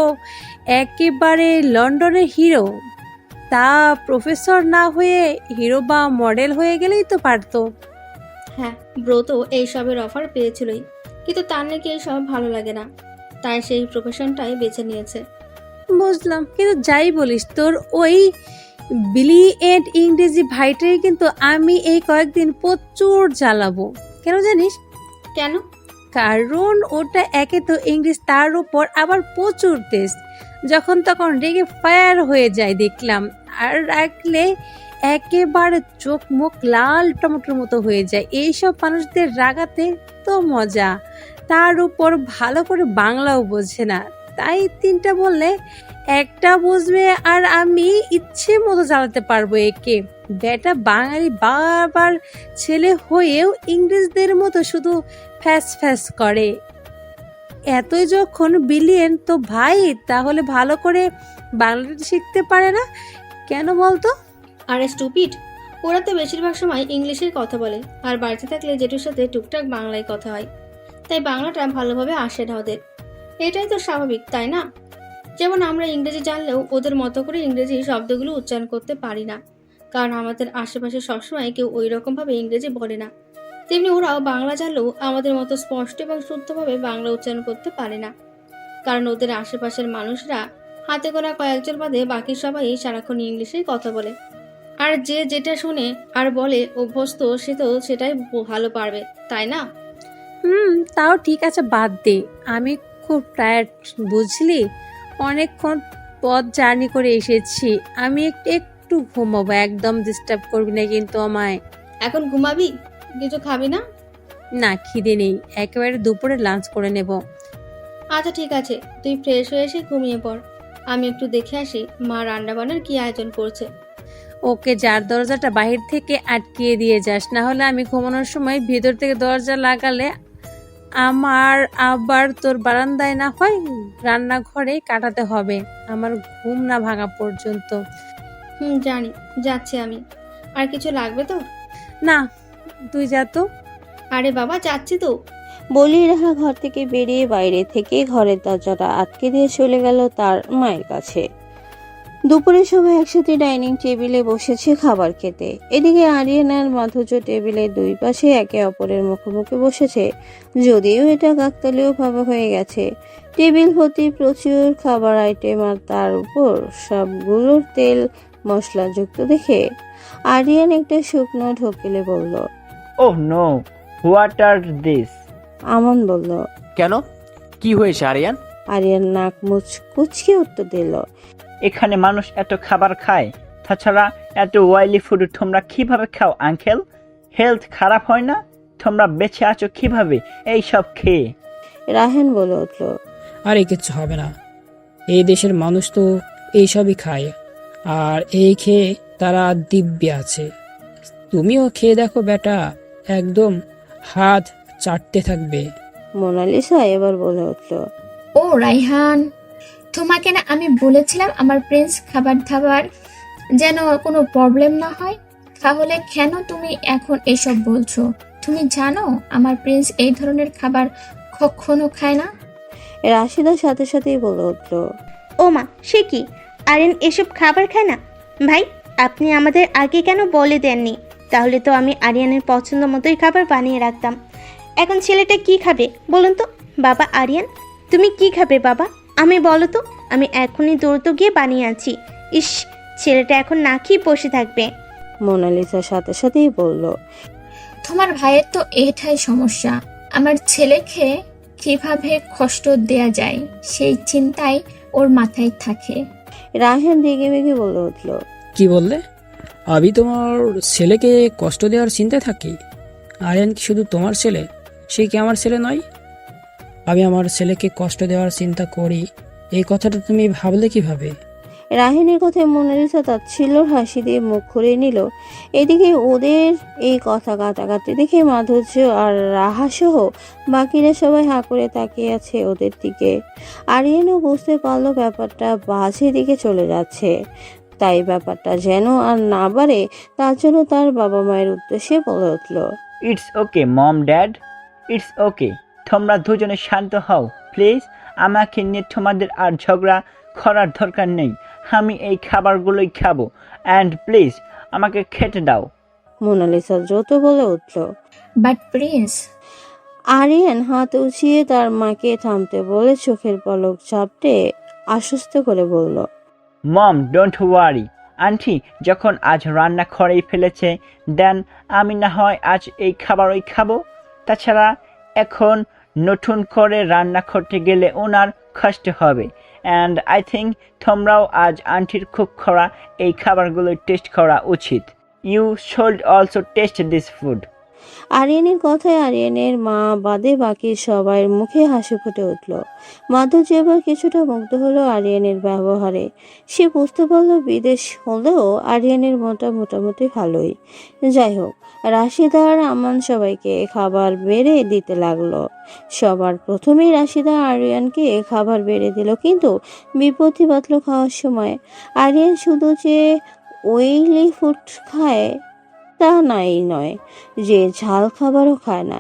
একেবারে লন্ডনের হিরো। তা প্রফেসর না হয়ে হিরো বা মডেল হয়ে গেলেই তো পারতো। হ্যাঁ, ব্রো তো এইসবের অফার পেয়েছিলই, কিন্তু তার নাকি এইসব ভালো লাগে না, তাই সেই প্রফেশনটাই বেছে নিয়েছে। বুঝলাম, কিন্তু যাই বলিস, তোর ওই ব্রিলিয়েন্ট ইংরেজি ভাইটাই কিন্তু আমি এই কয়েকদিন প্রচুর জ্বালাবো। কেন জানিস? কেন? কারণ ওটা একে তো ইংলিশ, তার উপর আবার প্রচুর টেস্ট, যখন তখন রেগে ফায়ার হয়ে যায় দেখলাম, আর রাখলে একেবারে চোখ মুখ লাল টমেটোর মতো হয়ে যায়। এইসব মানুষদের রাগাতে তো মজা, তার উপর ভালো করে বাংলাও বোঝে না, তাই তিনটা বললে একটা বুঝবে, আর আমি ইচ্ছে মতো চালাতে পারবো একে। বেটা বাঙালি বাবার ছেলে হয়েও ইংরেজদের মতো শুধু ফ্যাস ফ্যাস করে। এতই যখন বিলিয়ন, তো ভাই তাহলে ভালো করে বাংলাটা শিখতে পারে না কেন বলতো? আর স্টুপিড, ওরা তো বেশিরভাগ সময় ইংলিশেই কথা বলে, আর বাড়িতে থাকলে জেঠুর সাথে টুকটাক বাংলায় কথা হয়, তাই বাংলাটা ভালোভাবে আসে না ওদের। এটাই তো স্বাভাবিক, তাই না? যেমন আমরা ইংরেজি জানলেও ওদের মতো করে ইংরেজি শব্দগুলো উচ্চারণ করতে পারি না, কারণ আমাদের আশেপাশে সবসময় কেউ ওই রকমভাবে ইংরেজি বলে না। তেমনি ওরাও বাংলা জানলেও আমাদের মতো স্পষ্ট এবং শুদ্ধভাবে বাংলা উচ্চারণ করতে পারে না, কারণ ওদের আশেপাশের মানুষরা হাতে গোনা কয়েকজন বাদে বাকি সবাই সারাক্ষণ ইংলিশেই কথা বলে। আর যে যেটা শুনে আর বলে অভ্যস্ত, সে তো সেটাই ভালো পারবে, তাই না? তাও ঠিক আছে, বাদ দে, আমি খুব টায়ার্ড বুঝলি, অনেকক্ষণ পথ জার্নি করে এসেছি, আমি একটু ঘুমাবো, একদম ডিস্টার্ব করবি না কিন্তু আমায়। এখন ঘুমাবি? কিছু খাবি না? না, খিদে নেই, একেবারে দুপুরে লাঞ্চ করে নেব। আচ্ছা ঠিক আছে, তুই ফ্রেশ হয়ে এসে ঘুমিয়ে পড়, আমি একটু দেখে আসি মা রান্নাবান্নার কি আয়োজন করছে। ওকে, যার দরজাটা বাহির থেকে আটকিয়ে দিয়ে যাস, না হলে আমি ঘুমানোর সময় ভেতর থেকে দরজা লাগালে আমার আবার তোর বারান্দায় না হয় রান্নাঘরে কাটাতে হবে আমার ঘুম না ভাঙা পর্যন্ত। জানি, যাচ্ছি আমি। আর কিছু লাগবে তো? না, তুই যা তো। আরে বাবা, যাচ্ছি তো। বলি রাহা ঘর থেকে বেরিয়ে বাইরে থেকে ঘরের দরজাটা আটকে দিয়ে চলে গেল তার মায়ের কাছে। দুপুরে সবাই একসাথে ডাইনিং টেবিলে বসেছে খাবার খেতে। এদিকে আরিয়ান আর মাধুর্য টেবিলের দুই পাশে একে অপরের মুখোমুখি বসেছে, যদিও এটা কাকতালীয় ভাবে হয়ে গেছে। টেবিল ভর্তি প্রচুর খাবার আইটেম, আর তার উপর সবগুলোর তেল মশলাযুক্ত দেখে আরিয়ান একটা শুকনো ঢোকিলে বলল, oh no, what are this? Aman বলল। কেন, কি হয়েছে আরিয়ান? আরিয়ান নাক মুচ কুচকে উত্তর দিল, এখানে মানুষ এত খাবার খায়, তাছাড়া এত অয়েলি ফুড তোমরা কিভাবে খাও আঙ্কেল? হেলথ খারাপ হয় না? তোমরা বেঁচে আছো কিভাবে এই সব খেয়ে? রাহেন বলে উঠল, আরে কিচ্ছু হবে না, এই দেশের মানুষ তো এইসবই খায়, আর এই খেয়ে তারা দিব্যে আছে। তুমিও খেয়ে দেখো বেটা, একদম হাত চাটতে থাকবে। মোনালিসা এবার বলে উঠল, ও রাইহান, তোমাকে না আমি বলেছিলাম আমার প্রিন্স খাবার দাবার যেন কোনো প্রবলেম না হয়, তাহলে কেন তুমি এখন এসব বলছো? তুমি জানো আমার প্রিন্স এই ধরনের খাবার কখনো খায় না। রাশিদার সাথে সাথেই বলে উঠল, ও মা, সে কি? আরেন এসব খাবার খায় না? ভাই, আপনি আমাদের আগে কেন বলে দেননি? তাহলে তো আমি আরিয়ানের পছন্দ মতোই খাবার বানিয়ে রাখতাম। এখন ছেলেটা কি খাবে বলুন তো? বাবা আরিয়ান, তুমি কি খাবে বাবা? আমি বলো তো, আমি এখনই দৌড়তো গিয়ে বানিয়ে আনছি। ইস, ছেলেটা এখন না খেয়ে বসে থাকবে। মোনালিসার সাথে সাথেই বলল, তোমার ভাইয়ের তো এটাই সমস্যা, আমার ছেলেকে কিভাবে কষ্ট দেয়া যায় সেই চিন্তাই ওর মাথায় থাকে। রাহেন রেগে বেগে বলে উঠল, কি বললে? আমি তোমার ছেলেকে কষ্ট দেওয়ার চিন্তায় থাকি? আরিয়ান কি শুধু তোমার ছেলে? সে কি আমার ছেলে নয়? আমি আমার ছেলেকে কষ্ট দেওয়ার চিন্তা করি, এই কথাটা তুমি ভাবলে কিভাবে? রাহেনের কথায় মোনালিসা তাচ্ছিল্য হাসি দিয়ে মুখ ঘুরিয়ে নিল। এদিকে ওদের এই কথা কাটাকাটি দেখে মাধুর্য আর রাহা সহ বাকিরা সবাই হাঁ করে তাকিয়ে আছে ওদের দিকে। আরিয়ানও বুঝতে পারলো ব্যাপারটা বাজে দিকে চলে যাচ্ছে, তাই ব্যাপারটা যেন আর না বাড়ে তার জন্য তার বাবা মায়ের উদ্দেশ্যে বলে উঠল, it's okay mom dad, it's okay. তোমরা দুজনে শান্ত হও প্লিজ। আমাকে নিয়ে তোমাদের আর ঝগড়া করার দরকার নেই। আমি এই খাবারগুলোই খাবো, অ্যান্ড প্লিজ আমাকে খেতে দাও। মোনালিসা দ্রুত বলে উঠল। বাট প্রিন্স, আরিয়ান হাত উঁচিয়ে তার মাকে থামতে বলে চোখের পলক ঝাপটে আশ্বস্ত করে বলল। মম, ডোন্ট ওয়ারি। আন্টি যখন আজ রান্না করেই ফেলেছে, দেন আমি না হয় আজ এই খাবারই খাবো। তাছাড়া এখন নতুন করে রান্না করতে গেলে ওনার কষ্ট হবে, অ্যান্ড আই থিঙ্ক তোমরাও আজ আন্টির কুক করা এই খাবারগুলো টেস্ট করা উচিত। You should also test this food. আরিয়ানের কথায় আরিয়ানের মা বাদে বাকি সবার মুখে হাসি ফুটে উঠল। মাধুর্য এবার কিছুটা মুগ্ধ হলো আরিয়ানের ব্যবহারে। সে বুঝতে পারল বিদেশ হলেও আরিয়ানের মনটা মোটামুটি ভালোই। যাই হোক, রাশিদা আর আমান সবাইকে খাবার বেড়ে দিতে লাগলো। সবার প্রথমেই রাশিদা আরিয়ানকে খাবার বেড়ে দিল, কিন্তু বিপত্তি বাতল খাওয়ার সময় আরিয়ান শুধু যে ওয়েলি ফুড খায় তা নাই নয়, যে ঝাল খাবারও খায় না।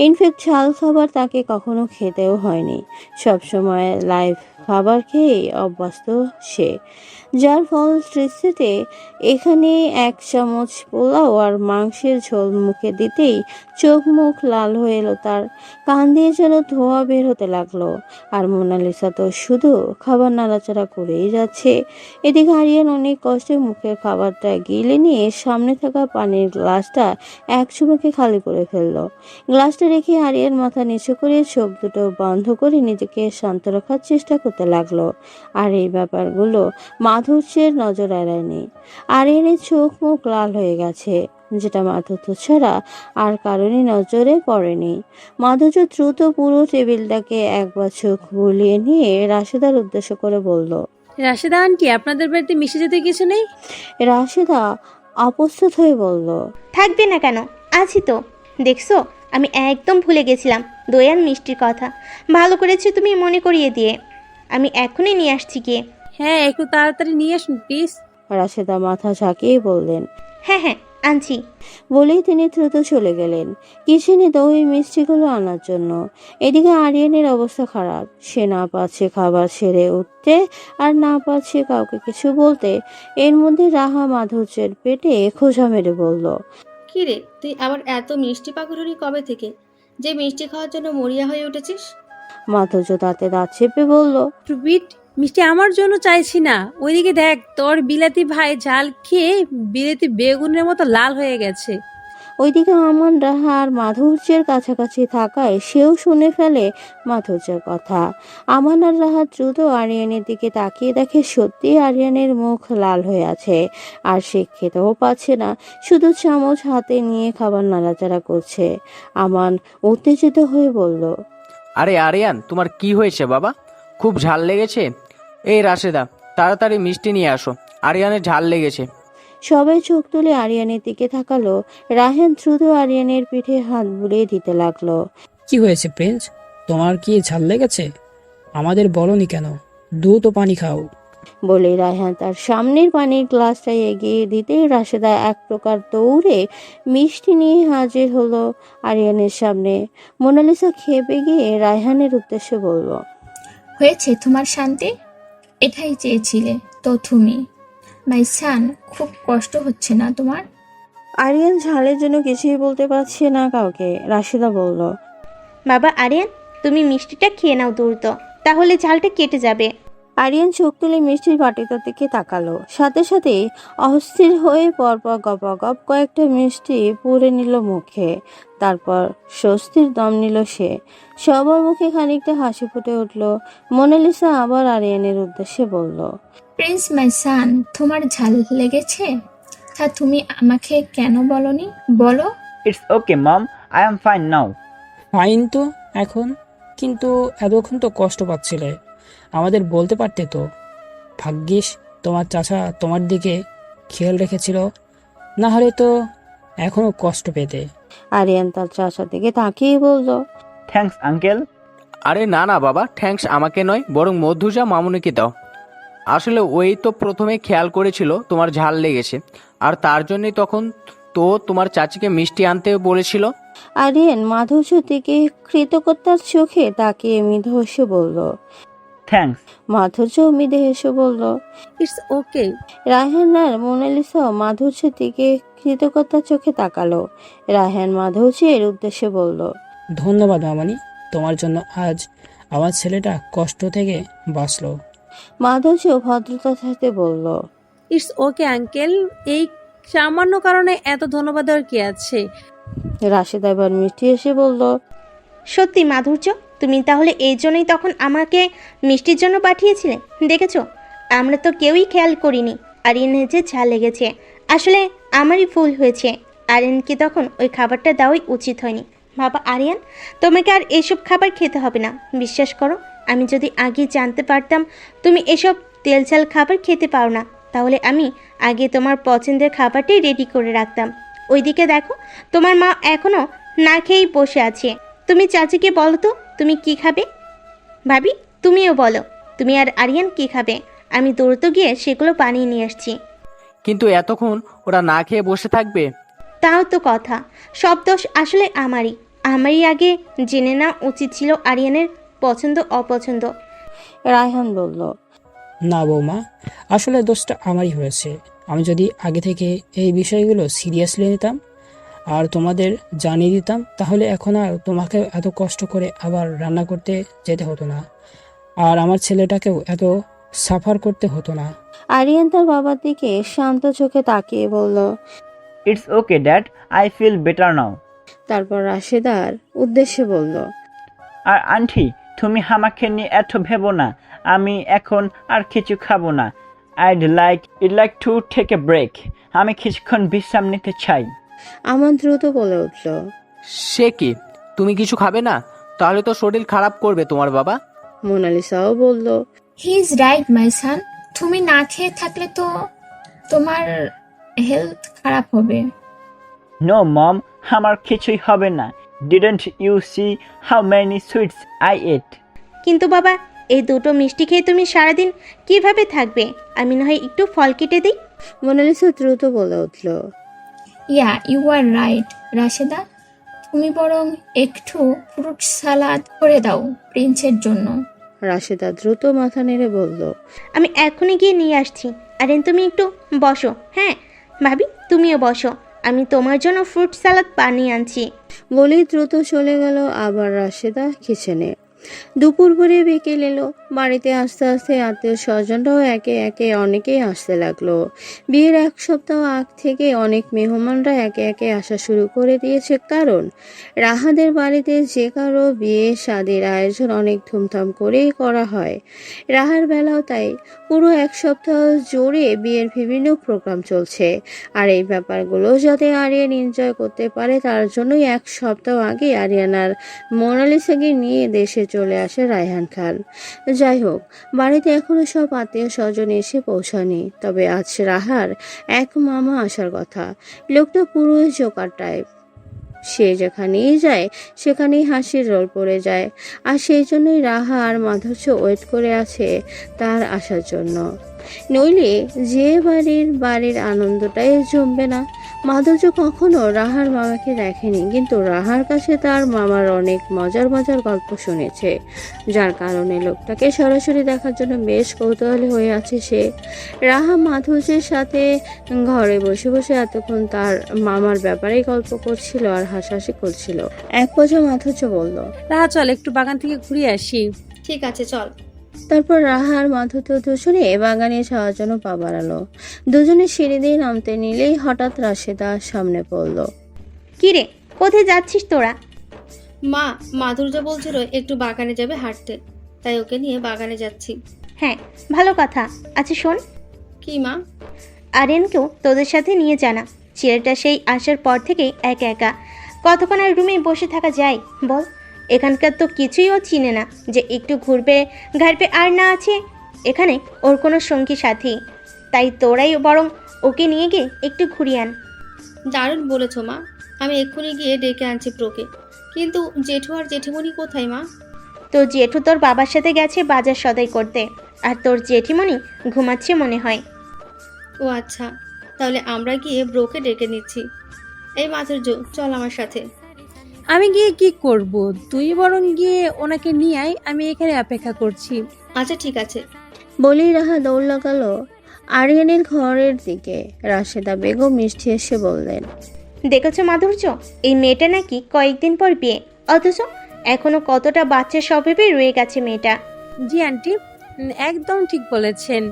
ইনফ্যাক্ট ঝাল খাবার তাকে কখনো খেতেও হয়নি। সবসময় লাইভ খাবার খেয়েই অভ্যস্ত সে, যার ফলশ্রুতিতে এখানে এক চামচ পোলাও আর মাংসের ঝোল মুখে দিতেই চোখ মুখ লাল হয়ে এলো তার, কান দিয়ে যেন ধোঁয়া বের হতে লাগলো। আর মোনালিসা তো শুধু খাবার নাড়াচাড়া করেই যাচ্ছে। এদিকে আরিয়ান অনেক কষ্টে মুখের খাবারটা গিলে নিয়ে সামনে থাকা পানির গ্লাসটা এক চুমুকে খালি করে ফেললো। গ্লাসটা রেখে আরিয়ান মাথা নিচু করে চোখ দুটো বন্ধ করে নিজেকে শান্ত রাখার চেষ্টা করতে লাগলো। আর এই ব্যাপারগুলো মাধুর্যের নজর এড়ায়নি। আরিয়ানের চোখ মুখ লাল হয়ে গেছে, যেটা মাধুর্য ছাড়া আর কারণে নজরে পড়েনি। মাধুর্য দ্রুত পুরো টেবিলটাকে একবার চোখ বুলিয়ে নিয়ে রাশেদার উদ্দেশ্য করে বলল। রাশেদা আন্টি, আপনাদের বাড়িতে মিশে যেতে কিছু নেই? রাশেদা অপ্রস্তুত হয়ে বলল। থাকবে না কেন, আছি তো। দেখছো, আমি একদম ভুলে গেছিলাম দই আর মিষ্টির কথা। ভালো করেছো তুমি মনে করিয়ে দিয়ে। আমি এখনই নিয়ে আসছি গিয়ে। হ্যাঁ, একটু তাড়াতাড়ি নিয়ে আসুন প্লিজ। রাশেদা মাথা ঝাঁকিয়ে বললেন। হ্যাঁ হ্যাঁ, আনছি। বলেই তিনি দ্রুত চলে গেলেন কিচেনে দই মিষ্টিগুলো আনার জন্য। এদিকে আরিয়ানের অবস্থা খারাপ। সে না পাচ্ছে খাবার সেরে উঠতে, আর না পাচ্ছে কাউকে কিছু বলতে। এর মধ্যে রাহা মাধুর্যের পেটে খোঁজা মেরে বলল। কি রে, তুই আবার এত মিষ্টি পাগল হলি কবে থেকে, যে মিষ্টি খাওয়ার জন্য মরিয়া হয়ে উঠেছিস? মাধুর্য দাঁতে দাঁত চেপে বলল। টুবিট, মিষ্টি আমার জন্য চাইছি না। ওইদিকে দেখ, তোর বিলাতি ভাই ঝাল খেয়ে বিলাতি বেগুনের মতো লাল হয়ে গেছে। ওইদিকে আমান রাহা আর মাধুর্যের কাছাকাছি থাকায় সেও শুনে ফেলে মাধুর্যের কথা। আমান আর রাহা দ্রুত আরিয়ানের দিকে তাকিয়ে দেখে সত্যি আরিয়ানের মুখ লাল হয়ে আছে, আর সে খেতেও পাচ্ছে না, শুধু চামচ হাতে নিয়ে খাবার নাড়াচাড়া করছে। আমান উত্তেজিত হয়ে বলল। আরে আরিয়ান, তোমার কি হয়েছে বাবা? খুব ঝাল লেগেছে? এই রাশেদা, তাড়াতাড়ি মিষ্টি নিয়ে আসো, আরিয়ানের ঝাল লেগেছে। সবাই চোখ তুলে আরিয়ানের দিকে তাকালো। রাহেন দ্রুত আরিয়ানের পিঠে হাত বুলিয়ে দিতে লাগলো। কি হয়েছে প্রিন্স, তোমার কি ঝাল লেগেছে? আমাদের বলনি কেন? দ্রুত পানি খাও। বলে রায়হান তার সামনের পানির গ্লাসটা এগিয়ে দিতেই রাশেদা এক প্রকার দৌড়ে মিষ্টি নিয়ে হাজির হলো আরিয়ানের সামনে। মোনালিসা খেপে গিয়ে রায়হানের উদ্দেশ্যে বলল। হয়েছে তোমার শান্তি? এটাই চেয়েছিলে তো তুমি। মাই সান, খুব কষ্ট হচ্ছে না তোমার? আরিয়ান ঝালের জন্য কিছুই বলতে পারছে না কাউকে। রাশেদা বলল। বাবা আরিয়ান, তুমি মিষ্টিটা খেয়ে নাও দ্রুত, তাহলে ঝালটা কেটে যাবে। আরিয়ান চোখ তুলে মিষ্টির বাটিটার দিকে তাকালো। সাথে সাথে অস্থির হয়ে পরপর গপাগপ কয়েকটা মিষ্টি পুড়ে নিল মুখে। তারপর স্বস্তির দম নিল সে। সবার মুখে খানিকটা হাসি ফুটে উঠল। মোনালিসা আবার আরিয়ানের উদ্দেশ্যে বলল। প্রিন্স মাই সান, তোমার ঝাল লেগেছে? তা তুমি আমাকে কেন বলনি? বলো। It's okay mom, I am fine now. Fine তো এখন, কিন্তু এতক্ষণ তো কষ্ট পাচ্ছিলে, আমাদের বলতে পারতে তো। ভাগ্যিস তোমার চাচা তোমার দিকে খেয়াল রেখেছিল, না হলে তো এখনো কষ্ট পেতে। আরিয়ান তার চাচার দিকে তাকিয়ে বলল। Thanks uncle. আরে না না বাবা, থ্যাঙ্কস আমাকে নয়, বরং মধুজা মামুনিকে দাও। আসলে ওই তো প্রথমে খেয়াল করেছিল তোমার ঝাল লেগেছে, আর তার জন্যই তখন তো তোমার চাচিকে মিষ্টি আনতে বলেছিল। আরিয়ান মাধুর্যের দিকে কৃতজ্ঞতার চোখে তাকিয়ে মৃদু হেসে বলল। থ্যাঙ্কস। মাধুর্য মৃদু হেসে বলল। It's okay. রায়হান আর মোনালিসা মাধুর্যের দিকে কৃতজ্ঞতার চোখে তাকালো। রায়হান মাধুর্যের উদ্দেশ্যে বলল। ধন্যবাদ মামনি, তোমার জন্য আজ আমার ছেলেটা কষ্ট থেকে বাঁচলো। মাধুর্য ভদ্রতার সাথে বলল। ইটস ওকে আঙ্কেল, এই সামান্য কারণে এত ধন্যবাদ দেওয়ার কি আছে? রাশেদা এবার মিষ্টি এসে বলল। সত্যি মাধুর্য, তুমি তাহলে এই জন্যই তখন আমাকে মিষ্টির জন্য পাঠিয়েছিলে? দেখেছো, আমরা তো কেউই খেয়াল করিনি আরিয়ানের যে ঝাল লেগেছে। আসলে আমারই ভুল হয়েছে। আরিয়ানকে তখন ওই খাবারটা দেওয়াই উচিত হয়নি। বাবা আরিয়ান, তোমাকে আর এসব খাবার খেতে হবে না। বিশ্বাস করো, আমি যদি আগে জানতে পারতাম তুমি এসব তেল ঝাল খাবার খেতে পাও না, তাহলে আমি আগে তোমার পছন্দের খাবারটাই রেডি করে রাখতাম। ওইদিকে দেখো, তোমার মা এখনও না খেয়েই বসে আছে। তুমি চাচিকে বলো তো তুমি কি খাবে। ভাবি, তুমিও বলো তুমি আর আরিয়ান কি খাবে। আমি দৌড়তে গিয়ে সেগুলো বানিয়ে নিয়ে আসছি। কিন্তু এতক্ষণ ওরা না খেয়ে বসে থাকবে? তাও তো কথা, সব দোষ আসলে আমারই আগে জেনে নেওয়া উচিত ছিল আরিয়ানের পছন্দ অপছন্দ। রায়হান বলল। না বৌমা, আসলে দোষটা আমারই হয়েছে। আমি যদি আগে থেকে এই বিষয়গুলো সিরিয়াসলি নিতাম আর তোমাদের জানিয়ে দিতাম, তাহলে এখন আর তোমাকে এত কষ্ট করে আবার রান্না করতে যেতে হতো না, আর আমার ছেলেটাকেও এত সাফার করতে হতো না। আরিয়ান তার বাবার দিকে শান্ত চোখে তাকিয়ে বলল। It's okay dad, I feel better now. তারপর রাশেদার উদ্দেশ্যে বলল। আর আন্টি, তুমি আমাকে নিয়ে এত ভেবো না। আমি এখন আর কিছু খাবো না। I'd like to take a break. আমি কিছুক্ষণ বিশ্রাম নিতে চাই। আমার দ্রুত বলে উঠল। সে কি, তুমি কিছু খাবে না? তাহলে তো শরীর খারাপ করবে তোমার বাবা। মোনালিসাও বলল। হি ইজ রাইট মাই সান, তুমি না খেয়ে থাকলে তো তোমার হেলথ খারাপ হবে। নো মম, আমার কিছুই হবে না। Didn't you see how many sweets I ate? কিন্তু বাবা, এই দুটো মিষ্টি খেয়ে তুমি সারাদিন কিভাবে থাকবে? আমি না হয় একটু ফল কেটে দিই। মোনালিসা দ্রুত বলে উঠল। ইয়া, ইউ আর রাইট রাশেদা, তুমি বরং একটু ফ্রুট সালাদ করে দাও প্রিন্সের জন্য। রাশেদা দ্রুত মাথা নেড়ে বলল। আমি এখনই গিয়ে নিয়ে আসছি। আরিয়ান, তুমি একটু বসো। হ্যাঁ ভাবি, তুমিও বসো, আমি তোমার জন্য ফ্রুট সালাদ বানিয়ে আনছি। বলেই দ্রুত চলে গেল আবার রাশেদা কিচেনে। দুপুর ভরে বিকেল এলো। বাড়িতে আস্তে আস্তে আত্মীয় স্বজনরাও একে একে অনেকেই আসতে লাগলো। বিয়ের এক সপ্তাহ আগ থেকে অনেক মেহমানরা একে একে আসা শুরু করে দিয়েছে, কারণ রাহাদের বাড়িতে যে কারো বিয়ে শাদির আয়োজন অনেক ধুমধাম করেই করা হয়। রাহার বেলাও তাই। পুরো এক সপ্তাহ জুড়ে বিয়ের বিভিন্ন প্রোগ্রাম চলছে, আর এই ব্যাপারগুলো যাতে আরিয়ান এনজয় করতে পারে তার জন্যই এক সপ্তাহ আগে আরিয়ান আর মোনালিসাকে নিয়ে দেশে চলে আসে রায়হান খান। যাই হোক, বাড়িতে এখনো সব আত্মীয় স্বজন এসে পৌঁছায়নি, তবে আজ রাহার এক মামা আসার কথা। লোকটা পুরোই জোকার টাইপ। সে যেখানেই যায় সেখানেই হাসির রোল পড়ে যায়, আর সেই জন্যই রাহা আর মাধুর্য ওয়েট করে আছে তার আসার জন্য। নইলে যে বাড়ির আনন্দটাই জমবে না। মাধুর্য কখনো রাহার মামাকে দেখেনি, কিন্তু রাহার কাছে তার মামার অনেক মজার মজার গল্প শুনেছে, যার কারণে লোকটাকে সরাসরি দেখার জন্য বেশ কৌতূহলী হয়ে আছে সে। রাহা মাধুর্যের সাথে ঘরে বসে বসে এতক্ষণ তার মামার ব্যাপারেই গল্প করছিল আর হাসাহাসি করছিল। এক পর্যায়ে মাধুর্য বলল। রাহা চল একটু বাগান থেকে ঘুরে আসি। ঠিক আছে, চল। তারপর রাহা আর মাধুর্য দুজনে বাগানে যাওয়ার জন্য পা বাড়ালো। দুজনে সিঁড়ি দিয়ে নামতে নিলেই হঠাৎ রাশেদা সামনে পড়ল। কি রে, কোথায় যাচ্ছিস তোরা? মা, মাধুর্য বলছিল একটু বাগানে যাবে হাঁটতে, তাই ওকে নিয়ে বাগানে যাচ্ছি। হ্যাঁ, ভালো কথা। আচ্ছা শোন, কি মা? আরিয়ানকেও তোদের সাথে নিয়ে জানা। ছেলেটা সেই আসার পর থেকেই একা একা। কতক্ষণ আর রুমে বসে থাকা যায় বল? এখানকার তো কিছুই ও চিনে না, যে একটু ঘুরবে ঘাড়বে আর না আছে এখানে ওর কোনো সঙ্গী সাথী। তাই তোরাই বরং ওকে নিয়ে গিয়ে একটু ঘুরিয়ে আন। দারুণ বলেছো মা, আমি এক্ষুনি গিয়ে ডেকে আনছি প্রোকে। কিন্তু জেঠু আর জেঠিমণি কোথায় মা? তোর জেঠু তোর বাবার সাথে গেছে বাজার সদাই করতে, আর তোর জেঠিমণি ঘুমাচ্ছে মনে হয়। ও আচ্ছা, তাহলে আমরা গিয়ে ব্রোকে ডেকে নিচ্ছি। এই মাধুর্য, চল আমার সাথে। আমি গিয়ে কি করব? তুই বরং গিয়ে ওনাকে নিয়ে আয়, আমি এখানে অপেক্ষা করছি। আচ্ছা ঠিক আছে। বলেই রাহা দৌড় লাগালো আরিয়ানের ঘরের দিকে। রাশেদা বেগম মিষ্টি এসে বললেন, দেখেছো মাধুর্য, এই মেয়েটা নাকি কয়েকদিন পর বিয়ে, অথচ এখনো কতটা বাচ্চা স্বভাবে রয়ে গেছে মেয়েটা। জি আন্টি, একদম ঠিক বলেছেন।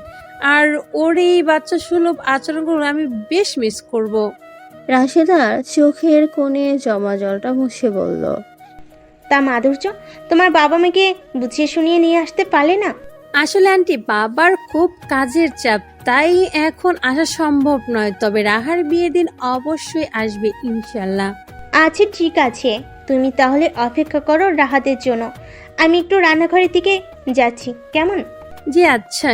আর ওর এই বাচ্চা সুলভ আচরণগুলো আমি বেশ মিস করব। রাশেদার চোখের কোণে জমা জলটা মুছে বলল, তা মাধুর্য, তোমার বাবা মাকে বুঝিয়ে শুনিয়ে নিয়ে আসতে পারলে না? আসলে আন্টি, বাবার খুব কাজের চাপ, তাই এখন আসা সম্ভব নয়। তবে রাহার বিয়ের দিন অবশ্যই আসবে ইনশাল্লাহ। আচ্ছা ঠিক আছে, তুমি তাহলে অপেক্ষা করো রাহাতের জন্য। আমি একটু রান্নাঘরের দিকে যাচ্ছি, কেমন? জি আচ্ছা।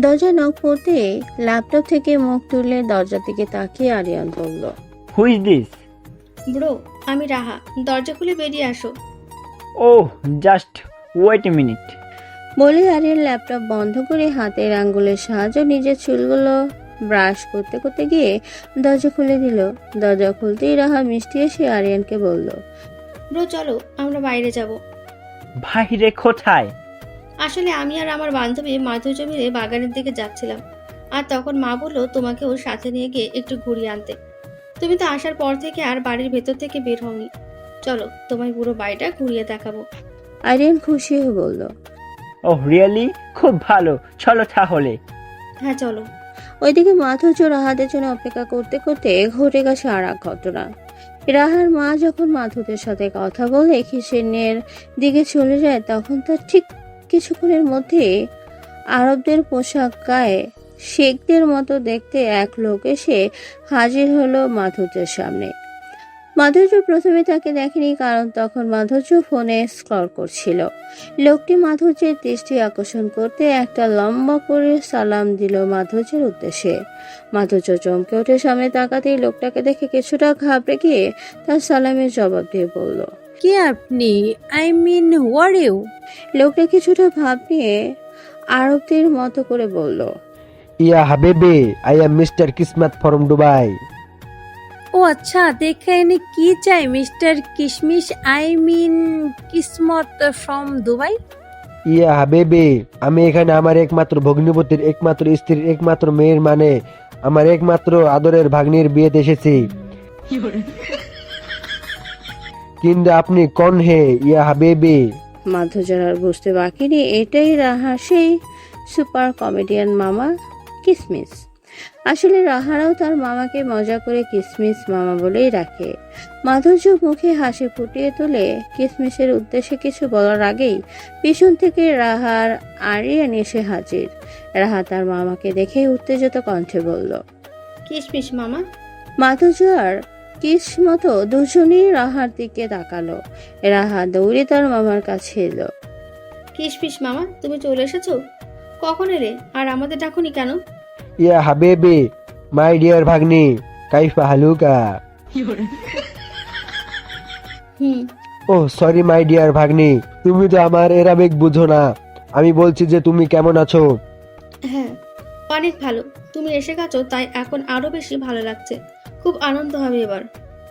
দরজা নক করতে ল্যাপটপ থেকে মুখ তুলে দরজা থেকে তাকিয়ে আরিয়ান বলল, হু ইজ দিস? ব্রো, আমি রাহা। দরজা খুলে বেরিয়ে আসো। ওহ, জাস্ট ওয়েট এ মিনিট। বলে আরিয়ান ল্যাপটপ বন্ধ করে হাতের আঙ্গুলের সাহায্যে নিজের চুলগুলো ব্রাশ করতে করতে গিয়ে দরজা খুলে দিল। দরজা খুলতেই রাহা মিষ্টি এসে আরিয়ানকে বলল, ব্রো চলো, আমরা বাইরে যাব। বাইরে কোথায়? আসলে আমি আর আমার বান্ধবী মাধুর্য মিলে বাগানের দিকে যাচ্ছিলাম, আর তখন মা বললো তোমাকেও সাথে নিয়ে গিয়ে একটু ঘুরিয়ে আনতে। তুমি তো আসার পর থেকে আর বাড়ির ভেতর থেকে বের হওনি। চলো, তোমায় পুরো বাড়িটা ঘুরিয়ে দেখাবো। আরিয়ান খুশি হয়ে বলল, ওহ রিয়েলি, খুব ভালো, চলো তাহলে। হ্যাঁ চলো। ওইদিকে মাধুর্য রাহাদের জন্য অপেক্ষা করতে করতে ঘটে গেছে আর এক ঘটনা। রাহার মা যখন মাধুদের সাথে কথা বলে কিচেনের দিকে চলে যায়, তখন তার ঠিক কিছুক্ষণের মধ্যে আরবদের পোশাক গায়ে শেখদের মতো দেখতে এক লোক এসে হাজির হলো মাধুর্যের সামনে। মাধুর্য প্রথমে তাকে দেখেনি, কারণ তখন মাধুর্য ফোনে স্ক্রল করছিল। লোকটি মাধুর্যের দৃষ্টি আকর্ষণ করতে একটা লম্বা করে সালাম দিল মাধুর্যের উদ্দেশ্যে। মাধুর্য চমকে ওঠে, সামনে তাকাতেই লোকটাকে দেখে কিছুটা ঘাবড়ে গিয়ে তার সালামের জবাব দিয়ে বলল, কে আপনি? I mean who are you? লোকটা কিছুটা ভাব নিয়ে আরবদের মতো করে বলল, ইয়া হাবিবি, I am mister Kismat from Dubai. Oh আচ্ছা, দেখে এনে কি চাই মিস্টার কিশমিশ? I mean Kismat from Dubai. ইয়া হাবিবি, আমি এখানে আমার একমাত্র ভগ্নিপতির একমাত্র স্ত্রীর একমাত্র মেয়ের মানে আমার একমাত্র আদরের ভাগ্নির বিয়েতে এসেছি। কিন্তু আপনি কোন হে ইয়া হাবিবি? মাধুর্যর আর বুঝতে বাকি নেই এটাই রাহা সেই সুপার কমেডিয়ান মামা কিসমিস। আসলে রাহারাও তার মামাকে মজা করে কিসমিস মামা বলেই রাখে। মাধুর্য মুখে হাসি ফুটিয়ে তোলে কিসমিসের উদ্দেশ্যে কিছু বলার আগেই পিছন থেকে রাহার আরিয়ান এসে হাজির। রাহা তার মামাকে দেখে উত্তেজিত কণ্ঠে বলল, কিশমিশ মামা। মাধুর্য আর কিসমত দুজনেই রাহার দিকে তাকালো। রাহা দৌড়ে তার মামার কাছে এলো। কিশমিশ মামা, তুমি চলে এসেছো? কখন এলে? আর আমাদের ডাকুনি কেন? ইয়া হাবিবি, মাই ডিয়ার ভাগ্নি, কাইফা হালুকা। হুম। ও সরি মাই ডিয়ার ভাগ্নি, তুমি তো আমার এরাবেগ বুঝো না। আমি বলছি যে তুমি কেমন আছো? হ্যাঁ, অনেক ভালো। তুমি এসে গেছো, তাই এখন আরো বেশি ভালো লাগছে। খুব আনন্দ হবে এবার।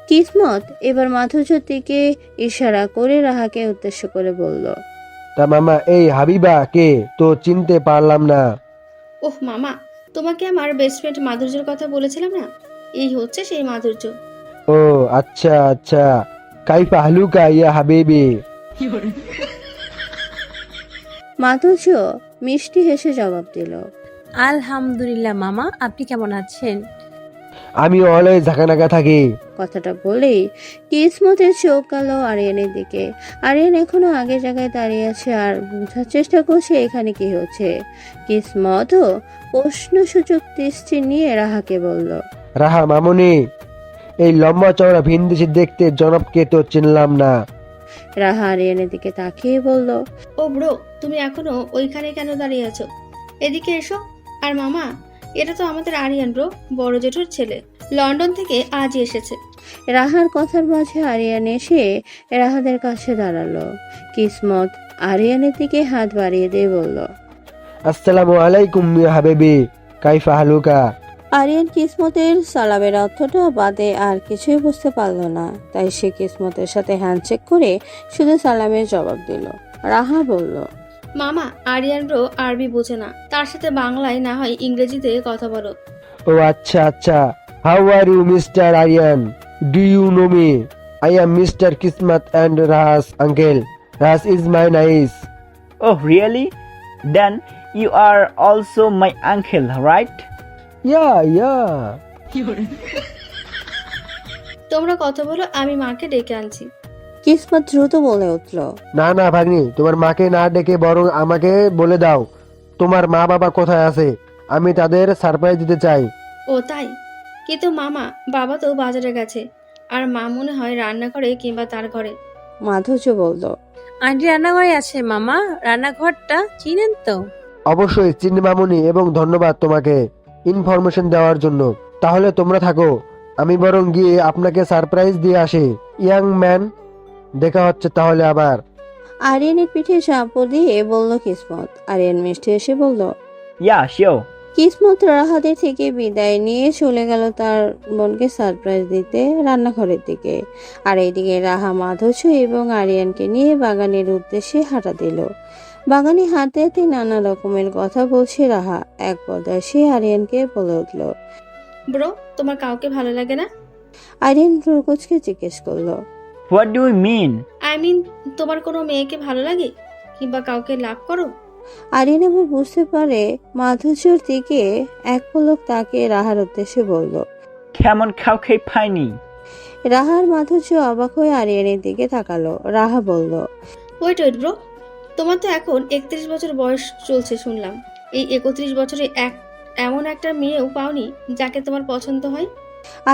কিসমত এবার মাধুর্যর দিকে ইশারা করে রাহাকে উদ্দেশ্য করে বলল, তা মামা, এই হাবিবা কে তো চিনতে পারলাম না। ওহ মামা, তোমাকে আমার বেস্ট ফ্রেন্ড মাধুর্যের কথা বলেছিলাম না, এই হচ্ছে সেই মাধুর্য। ও আচ্ছা আচ্ছা, কাইফা হালুকা ইয়া হাবিবি। মাধুর্য মিষ্টি হেসে জবাব দিল, আলহামদুলিল্লাহ মামা, আপনি কেমন আছেন? আমি অলওয়েজ ঝাঁকানাকা থাকি। কথাটা বলেই কিসমতের চোখ গেল আরিয়ানের দিকে। আরিয়ান এখনো আগের জায়গায় দাঁড়িয়ে আছে আর বোঝার চেষ্টা করছে এখানে কি হচ্ছে। কিসমতও প্রশ্নসূচক দৃষ্টি নিয়ে রাহাকে বলল, রাহা মামুনি, এই লম্বা চওড়া ভিনদেশি দেখতে জনবকে তো চিনলাম না। রাহা আরিয়ানের দিকে তাকিয়ে বলল, ও ব্রো, তুমি এখনো ওইখানে কেন দাঁড়িয়ে আছো? এদিকে এসো। আর মামা, এটা তো আমাদের আরিয়ান ব্রো, বড় জেঠুর ছেলে। লন্ডন থেকে আজই এসেছে। রাহার কথার মাঝে আরিয়ান এসে রাহাদের কাছে দাঁড়ালো। কিসমত আরিয়ানের দিকে হাত বাড়িয়ে দিয়ে বলল, আসসালামু আলাইকুম ইয়া হাবিবি, কাইফা হালুকা। ওয়ালাইকুম আসসালাম ইয়া হাবিবি, কেইফা হালুকা? আরিয়ান এবার মাথা চুলকে বলল, আরিয়ান কিসমতের সালামের অর্থটা বাদে আর কিছুই বুঝতে পারল না, তাই সে কিসমতের সাথে হ্যান্ডশেক করে শুধু সালামের জবাব দিল। রাহা বলল, মামা, আরিয়ান ব্রো আরবি বোঝে না, তার সাথে বাংলায় না হয় ইংরেজিতে কথা বলো। ও আচ্ছা আচ্ছা, how are you mister Aryan, do you know me? I am mister Kismat and Rahas uncle, Rahas is my nice. Oh, really? Then you are also my uncle, right? Yeah তোমরা কথা বলো, আমি মাকে ডেকে আনছি। কিসমত দ্রুত বলে উঠল, না না ভাগ্নি, তোমার মাকে না ডেকে বরং আমাকে বলে দাও তোমার মা বাবা কোথায় আছে, আমি তাদের সারপ্রাইজ দিতে চাই। ও তাই? কিন্তু মামা, বাবা তো বাজারে গেছে, আর মা মনে হয় রান্নাঘরে কিংবা তার ঘরে। মাধুর্য বলল, আন্টি রান্নাঘরে আছে মামা, রান্নাঘরটা চিনেন তো? অবশ্যই চিনি মামুনি, এবং ধন্যবাদ তোমাকে ইনফরমেশন দেওয়ার জন্য। তাহলে তোমরা থাকো, আমি বরং গিয়ে আপনাকে সারপ্রাইজ দিয়ে আসি। ইয়াং ম্যান, দেখা হচ্ছে তাহলে আবার। আরিয়ানের পিঠে চাপড় দিয়ে বলল কিসমত। আরিয়ান মিষ্টি এসে বলল, Yeah, sure. কিসমত রাহাদের থেকে বিদায় নিয়ে চলে গেল তার বোনকে সারপ্রাইজ দিতে রান্নাঘরের দিকে। আর এইদিকে রাহা মাধুর্য এবং আরিয়ানকে নিয়ে বাগানের উদ্দেশ্যে হাঁটা দিল। বাগানে হাঁটতে হাঁটতে নানা রকমের কথা বলছে রাহা। এক পর্যায়ে সে আরিয়ানকে বলে উঠল। ব্রো, তোমার কাউকে ভালো লাগে না? আরিয়ান রুকুজকে জিজ্ঞেস করলো। What do you mean? I mean, তোমার কোনো মেয়েকে ভালো লাগে কিংবা কাউকে লাভ করো? আরিয়ান আবার বুঝতে পারে মাধুর্যর দিকে এক পলক তাকে রাহার উদ্দেশ্যে বলল। কেমন কাউকে পাইনি। রাহার মাধুর্য অবাক হয়ে আরিয়ানের দিকে তাকালো। রাহা বলল, ওয়েট ব্রো, তোমার তো এখন 31 বছর বয়স চলছে শুনলাম। এই 31 বছরে এমন একটা মেয়েও পাওনি যাকে তোমার পছন্দ হয়?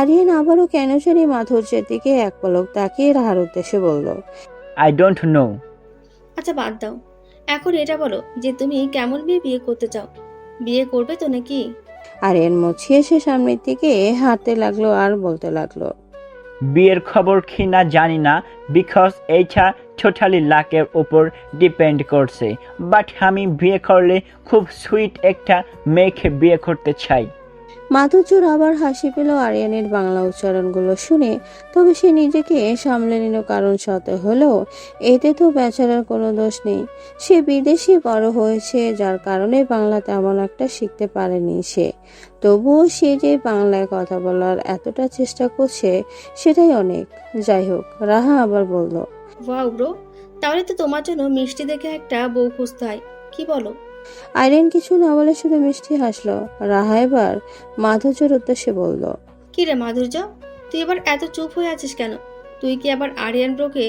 আরিয়ান আবারও কেন জানি মাধুর্যের দিকে এক পলক তাকিয়ে রাহার উদ্দেশ্যে বলল। I don't know. আচ্ছা বাদ দাও, এখন এটা বলো যে তুমি কেমন মেয়ে বিয়ে করতে চাও। বিয়ে করবে তো নাকি? আরিয়ান মুছিয়ে সে সামনের দিকে হাঁটতে লাগলো আর বলতে লাগলো। বিয়ের খবর কি না জানি না, বিকজ এইটা টোটালি লাকের উপর ডিপেন্ড করছে, বাট আমি বিয়ে করলে খুব সুইট একটা মেয়েকে বিয়ে করতে চাই। মাধুর্যর আবার হাসি পেল আরিয়ানের বাংলা উচ্চারণগুলো শুনে। তবে সে নিজেকে সামলে নিল, কারণ শত হলেও এতে তো বেচারার কোনো দোষ নেই। সে বিদেশে বড় হয়েছে, যার কারণে বাংলা তেমন একটা শিখতে পারেনি সে। তবুও সে যে বাংলায় কথা বলার এতটা চেষ্টা করছে, সেটাই অনেক। যাই হোক, রাহা আবার বলল, ওয়াও ব্রো, তাহলে তো তোমার জন্য মিষ্টি দেখে একটা বউ খুঁজতে হয়, কি বলো? আরিয়ান কিছু না বলে শুধু মিষ্টি হাসলো। রাহা এবার মাধুর্যর উদ্দেশ্যে বলল, কি রে মাধুর্য, তুই এবার এত চুপ হয়ে আছিস কেন? তুই কি আবার আরিয়ান ব্রোকে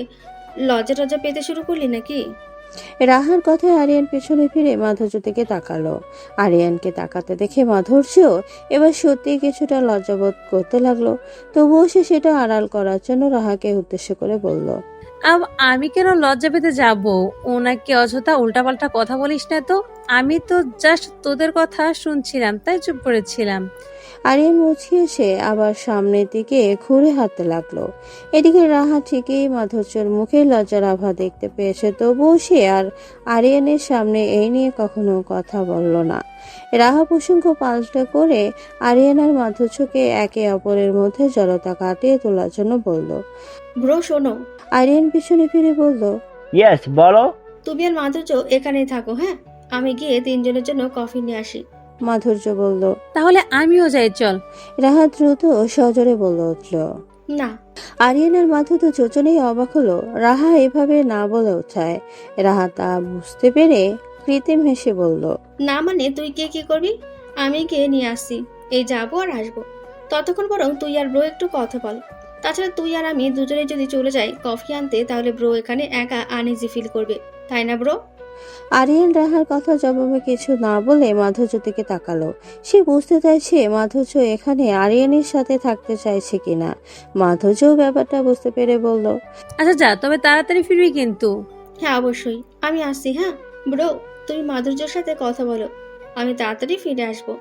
লজ্জা পেতে শুরু করলি নাকি? রাহার কথায় আরিয়ান পেছনে ফিরে মাধুর্য দিকে তাকালো। আরিয়ানকে তাকাতে দেখে মাধুর্য এবার সত্যি কিছুটা লজ্জাবোধ করতে লাগলো। তবুও সে সেটা আড়াল করার জন্য রাহাকে উদ্দেশ্য করে বলল, আমি কেন লজ্জা পেতে যাব? ওনাকে অযথা উল্টাপাল্টা কথা বলিস না তো। আমি তো জাস্ট তোদের কথা শুনছিলাম, তাই চুপ করেছিলাম। আরিয়ান মুছিয়ে এসে আবার সামনের দিকে ঘুরে হাঁটতে লাগলো। এদিকে রাহা ঠিকই মাধুর্যের মুখে লজ্জার আভা দেখতে পেয়েছে, তবুও সে আর আরিয়ানের সামনে এই নিয়ে কখনো কথা বলল না। রাহা প্রসঙ্গ পাল্টে করে আরিয়ান আর মাধুর্যকে একে অপরের মধ্যে জড়তা কাটিয়ে তোলার জন্য বলল। ব্রো শোনো। আরিয়ান পিছনে ফিরে বলল, ইয়েস, বলো। তুমি আর মাধুর্য এখানেই থাকো, হ্যাঁ? আমি গিয়ে 3 জনের জন্য কফি নিয়ে আসি। মাধুর্য বলল। তাহলে আমিও যাই, চল। রাহা দ্রুত সজোরে বলে উঠল। না। আরিয়ান আর মাধুর্য দুজনেই অবাক হলো রাহা এভাবে না বলে ওঠায়। রাহা তা বুঝতে পেরে কৃত্রিম হেসে বলল, না মানে তুই গিয়ে কি করবি? আমি গিয়ে নিয়ে আসছি, এই যাবো আর আসবো। ততক্ষণ বরং তুই আর ব্রো একটু কথা বল। তাছাড়া তুই আর আমি দুজনে যদি চলে যাই কফি আনতে, তাহলে ব্রো এখানে একা আনইজি ফিল করবে, তাই না ব্রো? আরিয়ান রাহার কথা জবাবে কিছু না বলে মাধুর্য দিকে তাকালো। সে বুঝতে চাইছে মাধুর্য এখানে আরিয়ানের সাথে থাকতে চাইছে কিনা। মাধুর্যও ব্যাপারটা বুঝতে পেরে বলল, আচ্ছা যা, তবে তাড়াতাড়ি ফিরবি কিন্তু। হ্যাঁ অবশ্যই, আমি আসছি। হ্যাঁ ব্রো, তুমি মাধুর্যর সাথে কথা বলো, আমি তাড়াতাড়ি ফিরে আসবো।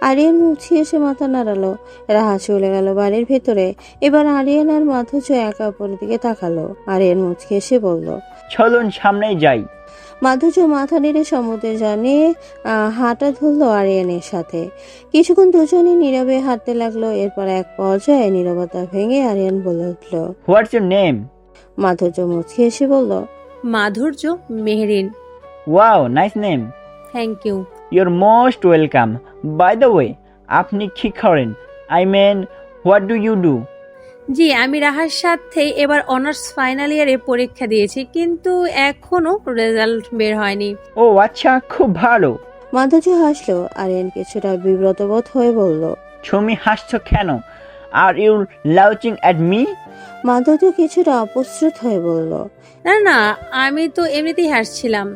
আরিয়ান মুছিয়ে এসে মাথা নাড়ালো। রাহা চলে গেল বাড়ির ভেতরে। এবার আরিয়ান আর মাধুর্য একে অপরের দিকে তাকালো। আরিয়ান মুচকে এসে বলল, চলুন সামনেই যাই। মাধুর্য মাথা নেড়ে সম্মতি জানিয়ে হাঁটা ধরলো আরিয়ানের সাথে। কিছুক্ষণ দুজনেই নীরবে হাঁটতে লাগলো। এরপর এক পর্যায়ে নীরবতা ভেঙে আরিয়ান বলে উঠল। What's your name? মাধুর্য মুচকি এসে বলল, Madhurya Mehrin. Wow, nice name. Thank you. Your most welcome. By the way, আপনি কি করেন? I mean, what do you do? জি, আমি রাহার সাথে এবার অনার্স ফাইনাল ইয়ারে পরীক্ষা দিয়েছি, কিন্তু এখনো রেজাল্ট বের হয়নি। ও আচ্ছা, খুব ভালো। মাধুর্য হাসলো। আরিয়ান কিছুটা বিব্রত বোধ হয়ে বলল, তুমি হাসছো কেন? আর ইউ লাউচিং অ্যাট মি? মাধুর্য কিছুটা অপ্রস্তুত হয়ে বলল, না না, আমি তো এমনিতেই হাসছিলাম।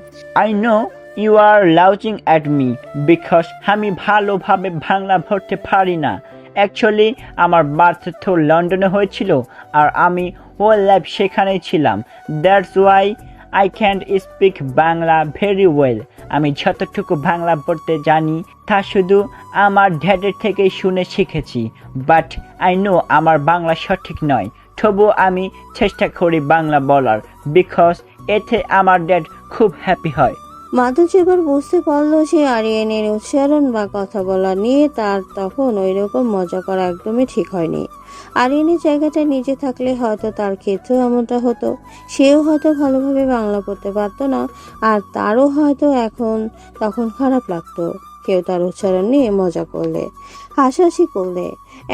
আই নো ইউ আর লাউচিং অ্যাট মি বিকজ আমি ভালোভাবে বাংলা পড়তে পারি না। অ্যাকচুয়ালি আমার বার্থ তো লন্ডনে হয়েছিল, আর আমি হোল লাইফ সেখানেই ছিলাম। That's why I can't speak Bangla very well. আমি যতটুকু বাংলা পড়তে জানি তা শুধু আমার ড্যাডের থেকেই শুনে শিখেছি। বাট আই নো আমার বাংলা সঠিক নয়, তবুও আমি চেষ্টা করি বাংলা বলার, বিকজ এতে আমার ড্যাড খুব হ্যাপি হয়। মাধুর্য এবার বুঝতে পারলো যে আরিয়ানের উচ্চারণ বা কথা বলা নিয়ে তার তখন ওই রকম মজা করা একদমই ঠিক হয়নি। আরিয়ানের জায়গাটা নিজে থাকলে হয়তো তার ক্ষেত্রেও এমনটা হতো। সেও হয়তো ভালোভাবে বাংলা পড়তে পারতো না, আর তারও হয়তো তখন খারাপ লাগতো কেউ তার উচ্চারণ নিয়ে মজা করলে, হাসাহাসি করলে।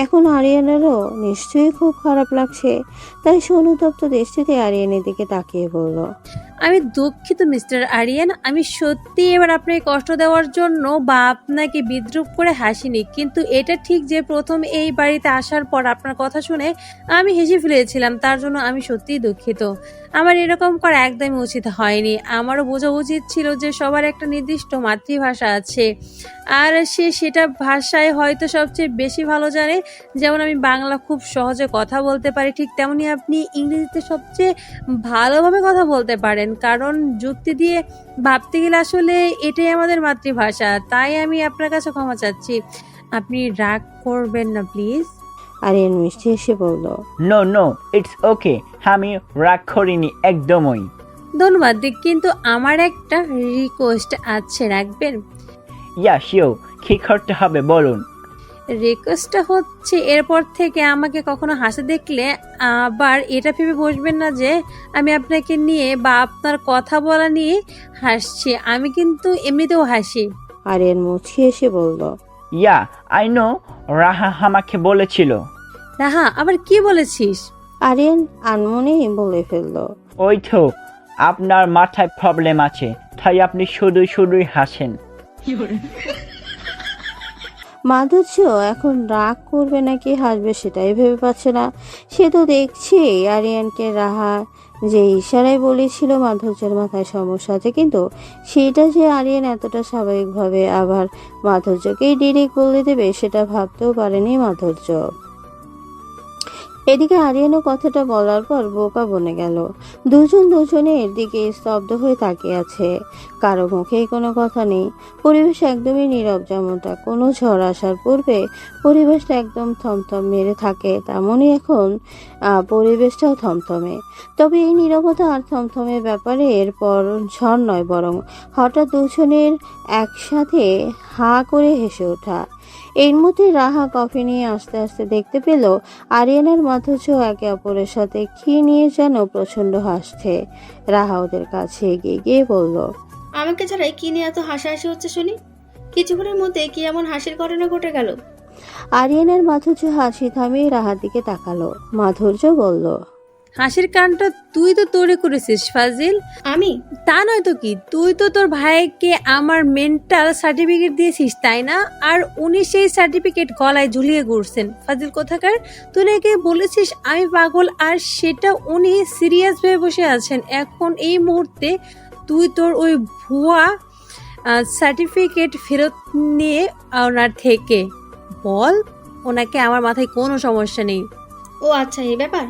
এখন আরিয়ানেরও নিশ্চয়ই খুব খারাপ লাগছে। তাই অনুতপ্ত দৃষ্টিতে আরিয়ানের দিকে তাকিয়ে বলল, আমি দুঃখিত মিস্টার আরিয়ান, আমি সত্যি এবার আপনাকে কষ্ট দেওয়ার জন্য বা আপনাকে বিদ্রুপ করে হাসিনি, কিন্তু এটা ঠিক যে প্রথম এই বাড়িতে আসার পর আপনার কথা শুনে আমি হেসে ফেলেছিলাম, তার জন্য আমি সত্যিই দুঃখিত। আমার এরকম করা একদমই উচিত হয়নি। আমারও বোঝা উচিত ছিল যে সবার একটা নির্দিষ্ট মাতৃভাষা আছে, আর সেটা ভাষায় হয়তো সবচেয়ে বেশি ভালো জানে। যেমন আমি বাংলা খুব সহজে কথা বলতে পারি, ঠিক তেমনি আপনি ইংরেজিতে সবচেয়ে ভালোভাবে কথা বলতে পারেন, কারণ যুক্তি দিয়ে ভাবতে গেলে আসলে এটাই আমাদের মাতৃভাষা। তাই আমি আপনার কাছে ক্ষমা চাচ্ছি, আপনি রাগ করবেন না প্লিজ। আরিয়ান মিষ্টি এসে বলল, নো নো, ইটস ওকে, আমি রাগ করিনি একদমই। ধন্যবাদ, কিন্তু আমার একটা রিকোয়েস্ট আছে, রাখবেন? ইয়া শিও, কি করতে হবে বলুন। রিকোয়েস্টটা হচ্ছে এরপর থেকে আমাকে কখনো হাসি দেখলে আবার এটা ভেবে বসবেন না যে আমি আপনাকে নিয়ে বা আপনার কথা বলা নিয়ে হাসছি। আমি কিন্তু এমনিতেও হাসি। আরিয়ান মুচকি এসে বলল, ইয়া আই নো, রাহা আমাকে বলেছিল। রাহা, আবার কি বলেছিস? আরিয়ান আনমনেই বলে ফেলল, ওই তো, আপনার মাথায় প্রবলেম আছে, তাই আপনি শুধুই হাসেন। মাধুর্য এখন রাগ করবে নাকি হাসবে সেটাই ভেবে পাচ্ছে না। সে তো দেখছে আরিয়ানকে রাহা যে ইশারায় বলেছিল মাধুর্যের মাথায় সমস্যা আছে, কিন্তু সেটা যে আরিয়ান এতটা স্বাভাবিকভাবে আবার মাধুর্যকেই ডিরেক্ট বলে দেবে সেটা ভাবতেও পারেনি মাধুর্য। এদিকে আরিয়ানও কথাটা বলার পর বোকা বনে গেল। দুজনের দিকে স্তব্ধ হয়ে তাকিয়ে আছে। কারো মুখেই কোনো কথা নেই। পরিবেশ একদমই নীরব। যেমনটা কোনো ঝড় আসার পূর্বে পরিবেশটা একদম থমথম মেরে থাকে, তেমনই এখন পরিবেশটাও থমথমে। তবে এই নীরবতা আর থমথমের ব্যাপারে এরপর ঝড় নয়, বরং হঠাৎ দুজনের একসাথে হা করে হেসে ওঠা। এর মধ্যে রাহা কফি নিয়ে আস্তে আস্তে দেখতে পেল আরিয়ানের মাধুর্য একে অপরের সাথে কি নিয়ে যেন প্রচন্ড হাসছে। রাহা ওদের কাছে এগিয়ে গিয়ে বলল, আমাকে ছাড়াই কি নিয়ে এত হাসাহাসি হচ্ছে শুনি? কিছুক্ষণের মধ্যে কি এমন হাসির ঘটনা ঘটে গেল? আরিয়ানের মাধুর্য হাসি থামিয়ে রাহার দিকে তাকালো। মাধুর্য বলল, হাসির কানটা তুই তো তৈরি করেছিস ফাজিল। আমি? তা নয় তো কি, তুই তো তোর ভাইকে আমার মেন্টাল সার্টিফিকেট দিয়েছিস, তাই না? আর উনি সেই সার্টিফিকেট গলায় ঝুলিয়ে ঘুরছেন। ফাজিল কোথাকার, তুই নাকি বলেছিস আমি পাগল, আর সেটা উনি সিরিয়াস ভেবে বসে আছেন। এখন এই মুহূর্তে তুই তোর ওই ভুয়া সার্টিফিকেট ফেরত নিয়ে ওনার থেকে বল ওনাকে আমার মাথায় কোনো সমস্যা নেই। ও আচ্ছা, এই ব্যাপার।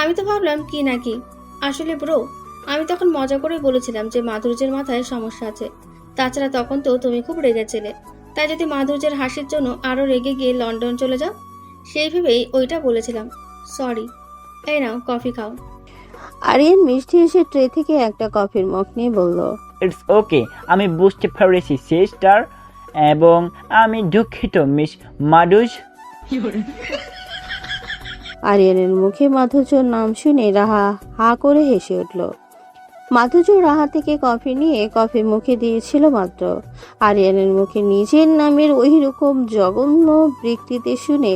আমি তো ভাবলাম কি নাকি। আসলে ব্রো, আমি তখন মজা করে বলেছিলাম যে মাধুর্যের মাথায় সমস্যা আছে। তাছাড়া তখন তো তুমি খুব রেগেছিলে, তাই যদি মাধুর্যের হাসির জন্য আরো রেগে গিয়ে লন্ডন চলে যাও, সেই ভেবেই ওইটা বলেছিলাম। সরি, এই নাও কফি খাও। আরিয়ান মিষ্টি এসে ট্রে থেকে একটা কফির মগ নিয়ে বলল, ইটস ওকে, আমি বুঝতে পেরেছি সিস্টার, এবং আমি দুঃখিত মিস মাধুজ। আরিয়ানের মুখে মাধুর্যর নাম শুনে রাহা হা করে হেসে উঠল। মাধুর্য রাহা থেকে কফি নিয়ে কফি মুখে দিয়েছিল মাত্র। আরিয়ানের মুখে নিজের নামের ওই রকম জঘন্য বিকৃতি শুনে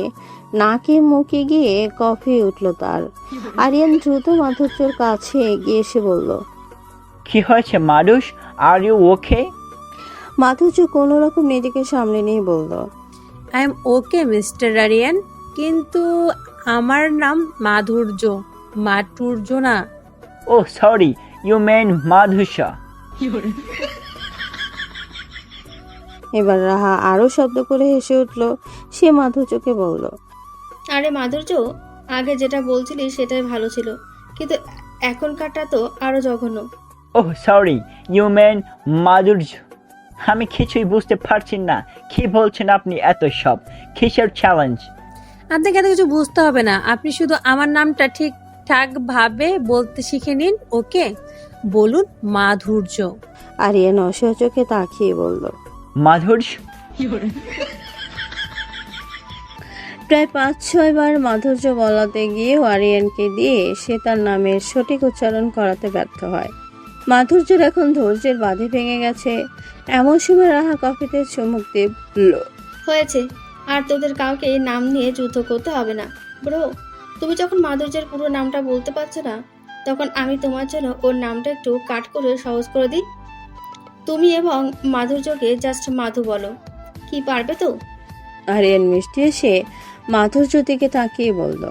নাকে মুখে গিয়ে কফি উঠল তার। আরিয়ান দ্রুত মাধুর্যর কাছে গিয়ে এসে বলল, কি হয়েছে মাধুজ, আর ইউ ওকে? মাধুর্য কোনো রকম নিজেকে সামলে নিয়ে বলল, I am okay mister Aryan, কিন্তু আমার নাম মাধুর্য, মাটুর্য না। ও সরি, ইউ মেন মাধুষা। এবার রাহা আরো শব্দ করে হেসে উঠল। সে মাধুর্যকে বলল, আরে মাধুর্য, আগে যেটা বলছিলি সেটাই ভালো ছিল, কিন্তু এখনকারটা তো আরো জঘন্য। ওহ সরি, ইউ মেন মাধুর্য। আমি কিছুই বুঝতে পারছি না, কি বলছেন আপনি এত সব? কিসের চ্যালেঞ্জ? আপনাকে এত কিছু বুঝতে হবে না, আপনি শুধু আমার নামটা ঠিকঠাক ভাবে বলতে শিখে নিন। ওকে, বলুন মাধুর্য। আরিয়ান অসহযোগে তাকিয়ে বলল, মাধুর্য? প্রায় 5-6 বার মাধুর্য বলাতে গিয়ে আরিয়ানকে দিয়ে সে তার নামের সঠিক উচ্চারণ করাতে ব্যর্থ হয়। মাধুর্যের এখন ধৈর্যের বাঁধে ভেঙে গেছে। এমন সময় রাহা কফিতে চুমুক দিয়ে বলল, হয়েছে, আর তোদের কাউকে এই নাম নিয়ে যুদ্ধ করতে হবে না। ব্রো, তুমি যখন মাধুর্যের পুরো নামটা বলতে পারছো না, তখন আমি তোমার জন্য ওর নামটা একটু কাট করে সহজ করে দিই। তুমি এবং মাধুর্যকে জাস্ট মাধু বলো, কি পারবে তো? আরিয়ান মিষ্টি এসে মাধুর্যর দিকে তাকিয়ে বলল,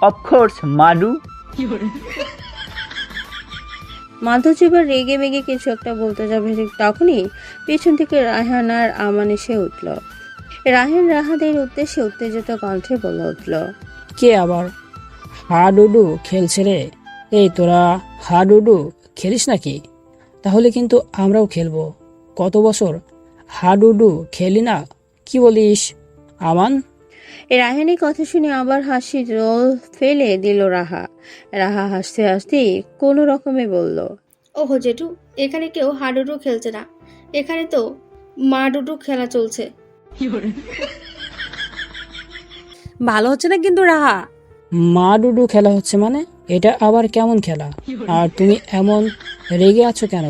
অফকোর্স মাধু। মাধুর্য এবার রেগে মেগে কিছু একটা বলতে যাবে, ঠিক তখনই পেছন থেকে রায়হান আর আমান এসে উঠল। রায়হান রাহাদের উদ্দেশ্যে উত্তেজিত কণ্ঠে বলে উঠল, কে আবার হাডুডু খেলছে রে? এই তোরা হাডুডু খেলিস নাকি? তাহলে কিন্তু আমরাও খেলবো। কত বছর হাডুডু খেলি না, কি বলিস আমান? রায়হানের কথা শুনে আবার হাসির রোল ফেলে দিল রাহা। রাহা হাসতে হাসতে কোনো রকমে বলল, ওহো জেঠু, এখানে কেউ হাডুডু খেলছে না, এখানে তো মাডুডু খেলা চলছে। ভালো হচ্ছে না কিন্তু রাহা। মাডুডু খেলা হচ্ছে মানে? এটা আবার কেমন খেলা? আর তুমি এমন রেগে আছো কেন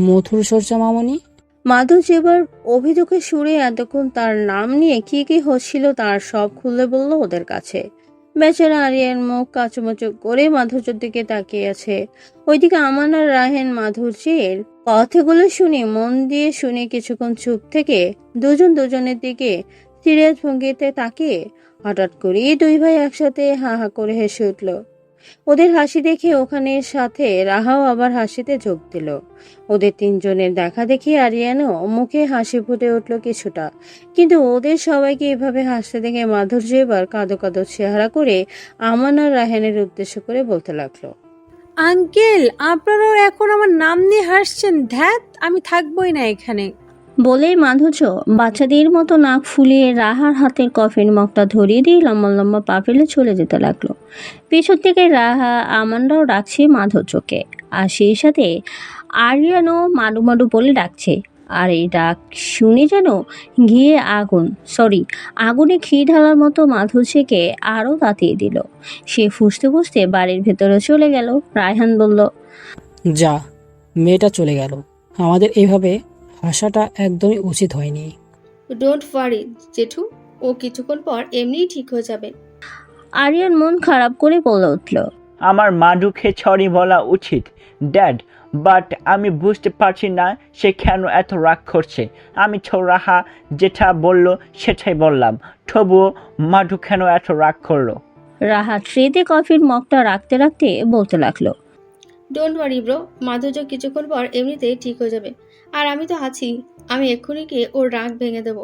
মথুর সরচা মামনি? মাধুর্য এবার অভিযোগের সুরে এতক্ষণ তার নাম নিয়ে কি কি হচ্ছিল তার সব খুলে বলল ওদের কাছে। বেচারা আরিয়ান মুখ কাচুমাচু করে মাধুর্যের দিকে তাকিয়ে আছে। ওইদিকে আমান আর রাহেন মাধুর্যের কথাগুলো শুনে মন দিয়ে শুনে কিছুক্ষণ চুপ থেকে দুজন দুজনের দিকে সিরিয়াস ভঙ্গিতে তাকিয়ে হঠাৎ করেই দুই ভাই একসাথে হা হা করে হেসে উঠল। ওদের হাসি দেখে ওখানে সাথে রাহাও আবার হাসিতে যোগ দিল। ওদের তিনজনের দেখা দেখি আরিয়ানও মুখে হাসি ফুটে উঠল কিছুটা, কিন্তু ওদের সবাইকে এভাবে হাসতে দেখে মাধুর্য এবার কাঁদো কাঁদো চেহারা করে আমান আর রাহেনের উদ্দেশ্য করে বলতে লাগলো, আঙ্কেল, আপনারাও এখন আমার নাম নিয়ে হাসছেন? ধ্যাত, আমি থাকবোই না এখানে। বলেই মাধুর্য বাচ্চাদের মতো নাক ফুলিয়ে রাহার হাতের কফির মগটা ধরিয়ে দিয়ে লম্বা লম্বা পা ফেলে চলে যেতে লাগলো। পিছন থেকে রাহা আমানরাও ডাকছে মাধুর্যকে, আর সেই সাথে আরিয়ানও মাডু মাডু বলে ডাকছে। আর এই ডাক শুনে যেন আগুনে ঘি ঢালার মতো মাধুর্যকে আরও তাতিয়ে দিল। সে ফুঁসতে ফুঁসতে বাড়ির ভেতরে চলে গেল। রায়হান বলল, যা, মেয়েটা চলে গেল। আমাদের এইভাবে হাসাটা একদমই উচিত হয়নি। ডোন্ট ওয়ারি জেঠু, ও কিছুক্ষণ পর এমনিই ঠিক হয়ে যাবে। আরিয়ান মন খারাপ করে বলে উঠল, আমার মাধুকে সরি বলা উচিত ড্যাড, বাট আমি বুঝতে পারছি না সে কেন এত রাগ করছে। আমি তো রাহা যেটা বললো সেটাই বললাম, তবুও মাধু কেন এত রাগ করলো? রাহা ট্রেতে কফির মগটা রাখতে রাখতে বলতে লাগলো, ডোন্ট ওয়ারি ব্রো, মাধুর্য কিছুক্ষণ পর এমনিতেই ঠিক হয়ে যাবে। আর আমি তো আছি, আমি এক্ষুনি গিয়ে ওর রাগ ভেঙে দেবো।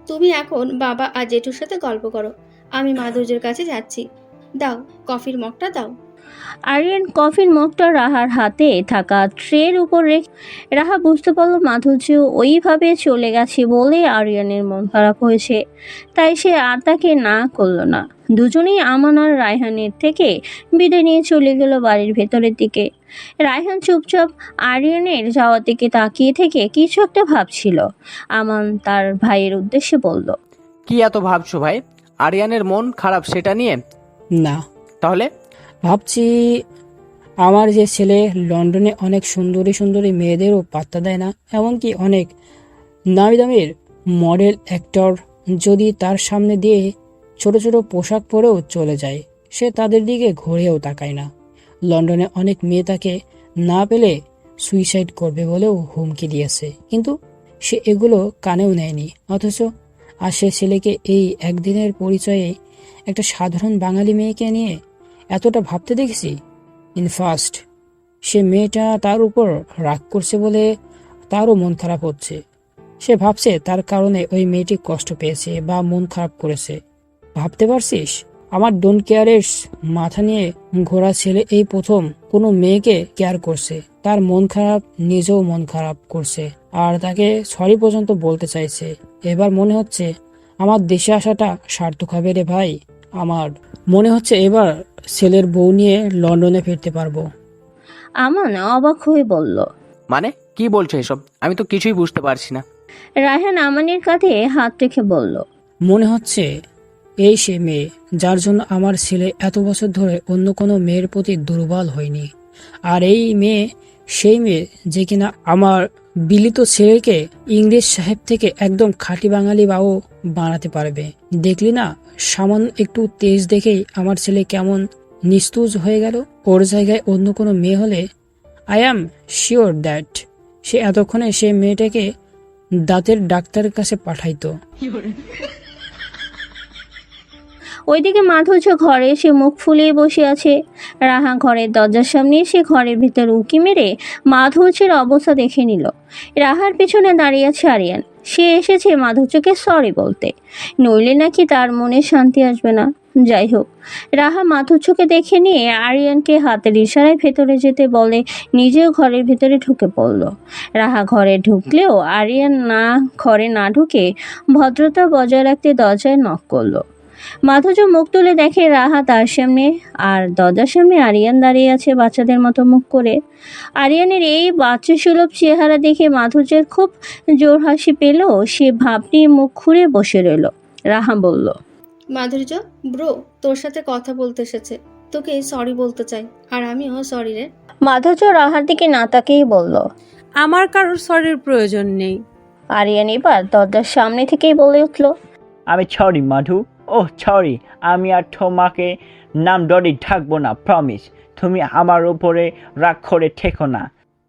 তুমি এখন বাবা আর জেঠুর সাথে গল্প করো, আমি মাধুর্যের কাছে যাচ্ছি। দাও, কফির মগটা দাও। আরিয়ান কফির মগটা রাহার হাতে থাকা ট্রের উপর রেখে রাহা বুঝতে পারলো মাধুর্য ওইভাবে চলে গেছে বলে আরিয়ানের মন খারাপ হয়েছে, তাই সে আর তাকে না করলো না। দুজনেই আমান আর রায়হানের থেকে বিদায় নিয়ে চলে গেল বাড়ির ভেতরের দিকে। রায়হান চুপচাপ আরিয়ানের যাওয়ার দিকে তাকিয়ে থেকে কিছু একটা ভাবছিল। আমান তার ভাইয়ের উদ্দেশ্যে বলল, কি এত ভাবছো ভাই? আরিয়ানের মন খারাপ সেটা নিয়ে? না, তাহলে? ভাবছি আমার যে ছেলে লন্ডনে অনেক সুন্দরী সুন্দরী মেয়েদেরও পাত্তা দেয় না, এমনকি অনেক নামি দামির মডেল অ্যাক্টর যদি তার সামনে দিয়ে ছোট ছোট পোশাক পরেও চলে যায়, সে তাদের দিকে ঘুরেও তাকায় না। লন্ডনে অনেক মেয়ে তাকে না পেলে সুইসাইড করবে বলেও হুমকি দিয়েছে, কিন্তু সে এগুলো কানেও নেয়নি। অথচ আর সে ছেলেকে এই একদিনের পরিচয়ে একটা সাধারণ বাঙালি মেয়েকে নিয়ে এতটা ভাবতে দেখেছি। ইনফাস্ট সে মেয়েটা তার উপর রাগ করছে বলে তারও মন খারাপ হচ্ছে। সে ভাবছে তার কারণে ওই মেয়েটি কষ্ট পেয়েছে বা মন খারাপ করেছে। ভাবতে পারছিস, আমার ডোন্ট কেয়ারের মাথা নিয়ে ঘোরা ছেলে এই প্রথম কোনো মেয়েকে কেয়ার করছে। তার মন খারাপ, নিজেও মন খারাপ করছে, আর তাকে সরি পর্যন্ত বলতে চাইছে। এবার মনে হচ্ছে আমার দেশে আসাটা সার্থক হবে রে ভাই। আমার মনে হচ্ছে এবার ছেলের বউ নিয়ে লন্ডনে ফিরতে পারবো। আমান অবাক হয়ে বলল। মানে কি বলছো এসব? আমি তো কিছুই বুঝতে পারছি না। রায়হান আমানের কাঁধে হাত রেখে বলল, মনে হচ্ছে এই সে মেয়ে যার জন্য আমার ছেলে এত বছর ধরে অন্য কোনো মেয়ের প্রতি দুর্বল হয়নি। আর এই মেয়ে সেই মেয়ে যে কিনা আমার বিলিত ছেলেকে ইংরেজ সাহেব থেকে একদম খাঁটি বাঙালি বাবু বানাতে পারবে। দেখলি না, সামান্য একটু তেজ দেখেই আমার ছেলে কেমন নিস্তুজ হয়ে গেল। ওর জায়গায় অন্য কোনো মেয়ে হলে আই অ্যাম শিওর দ্যাট সে এতক্ষণে সে মেয়েটাকে দাঁতের ডাক্তারের কাছে পাঠাইতো। ওইদিকে মাধুর্য ঘরে এসে মুখ ফুলিয়ে বসে আছে। রাহা ঘরের দরজার সামনে এসে ঘরের ভিতর উকি মেরে মাধুর্যের অবস্থা দেখে নিল। রাহার পিছনে দাঁড়িয়ে আছে আরিয়ান। সে এসেছে মাধুর্যকে সরি বলতে, নইলে নাকি তার মনে শান্তি আসবে না। যাই হোক, রাহা মাধুর্যকে দেখে নিয়ে আরিয়ানকে হাতের ইশারায় ভেতরে যেতে বলে নিজেও ঘরের ভেতরে ঢুকে পড়ল। রাহা ঘরে ঢুকলেও আরিয়ান ঘরে না ঢুকে ভদ্রতা বজায় রাখতে দরজায় নক করলো। মাধুর্য মুখ তুলে দেখে রাহা তার সামনে, আর দরজার সামনে আরিয়ান দাঁড়িয়ে আছে বাচ্চাদের মতো মুখ করে। আরিয়ানের এই বাচ্চা সুলভ চেহারা দেখে মাধুর্যের খুব জোর হাসি পেল। সে ভাব নিয়ে মুখ খুঁড়ে বসে রইল। রাহা বলল, মাধুর্য ব্রো তোর সাথে কথা বলতে এসেছে, তোকে সরি বলতে চাই। আর আমিও সরি রে। মাধুর্য রাহার দিকে না তাকিয়ে বলল, আমার কারোর সরির প্রয়োজন নেই। আরিয়ান এবার দরজার সামনে থেকেই বলে উঠল, আমি সরি মাধু, ওহ সরি, আমি আর তোমাকে নাম ধরে ডাকবো না, প্রমিস। তুমি আমার উপরে রাগ করে থেকো না।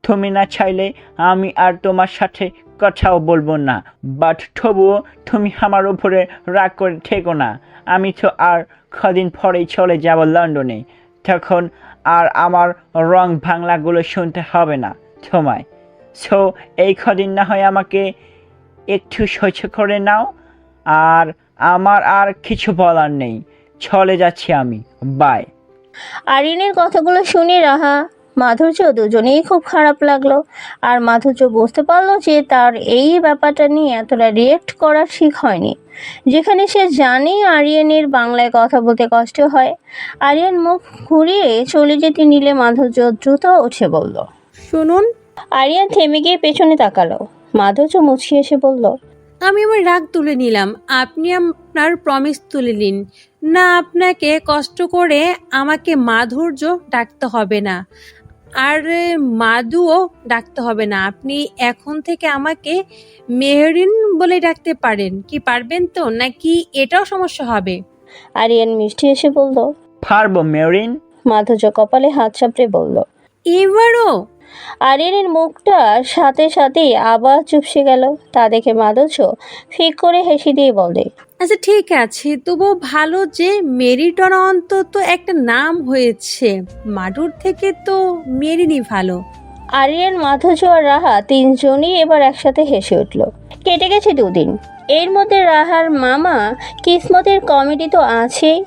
তুমি না চাইলে আমি আর তোমার সাথে কথাও বলবো না, বাট তবুও তুমি আমার উপরে রাগ করে থেকো না। আমি তো আর কদিন পরেই চলে যাব লন্ডনে, তখন আর আমার রং বাংলাগুলো শুনতে হবে না তোমায়। সো এই কদিন না হয় আমাকে একটু সহ্য করে নাও। আর আমার আর কিছু বলার নেই, চলে যাচ্ছি আমি, বাই। আরিয়ানের কথাগুলো শুনে রাহা মাধুর্য দুজনেই খুব খারাপ লাগলো। আর মাধুর্য বুঝতে পারলো যে তার এই ব্যাপারটা নিয়ে এতটা রিয়েক্ট করা ঠিক হয়নি, যেখানে সে জানে আরিয়ানের বাংলায় কথা বলতে কষ্ট হয়। আরিয়ান মুখ ঘুরিয়ে চলে যেতে নিলে মাধুর্য দ্রুত উঠে বলল, শুনুন, আরিয়ান থেমে গিয়ে পেছনে তাকালো। মাধুর্য মুচকি এসে বলল, আমি আমার রাগ তুলে নিলাম, আপনি আপনার প্রমিস তুলে নিন না। আপনাকে কষ্ট করে আমাকে মাধুর্য ডাকতে হবে না, আর মাধুও ডাকতে হবে না। আপনি এখন থেকে আমাকে মেহরিন বলে ডাকতে পারেন। কি পারবেন তো, নাকি এটাও সমস্যা হবে? আরিয়ান মিষ্টি এসে বলল, পারবো মেরিন। মাধুর্য কপালে হাত চাপড়ে বলল, এবারও? আরিয়ানের মুখটা সাথে সাথেই আবার চুপসে গেল। তা দেখে মাধুর্য ফিক করে হেসে দিয়ে বলে, আচ্ছা ঠিক আছে, তবু ভালো যে মেরিটন অন্তত একটা নাম হয়েছে। মাডুর থেকে তো মেরিনই ভালো। আরিয়ান, মাধুর্য আর রাহা তিনজনই এবার একসাথে হেসে উঠল। কেটে গেছে 2 দিন। এর মধ্যে রাহার মামা কিসমতের কমেডি তো আছেই।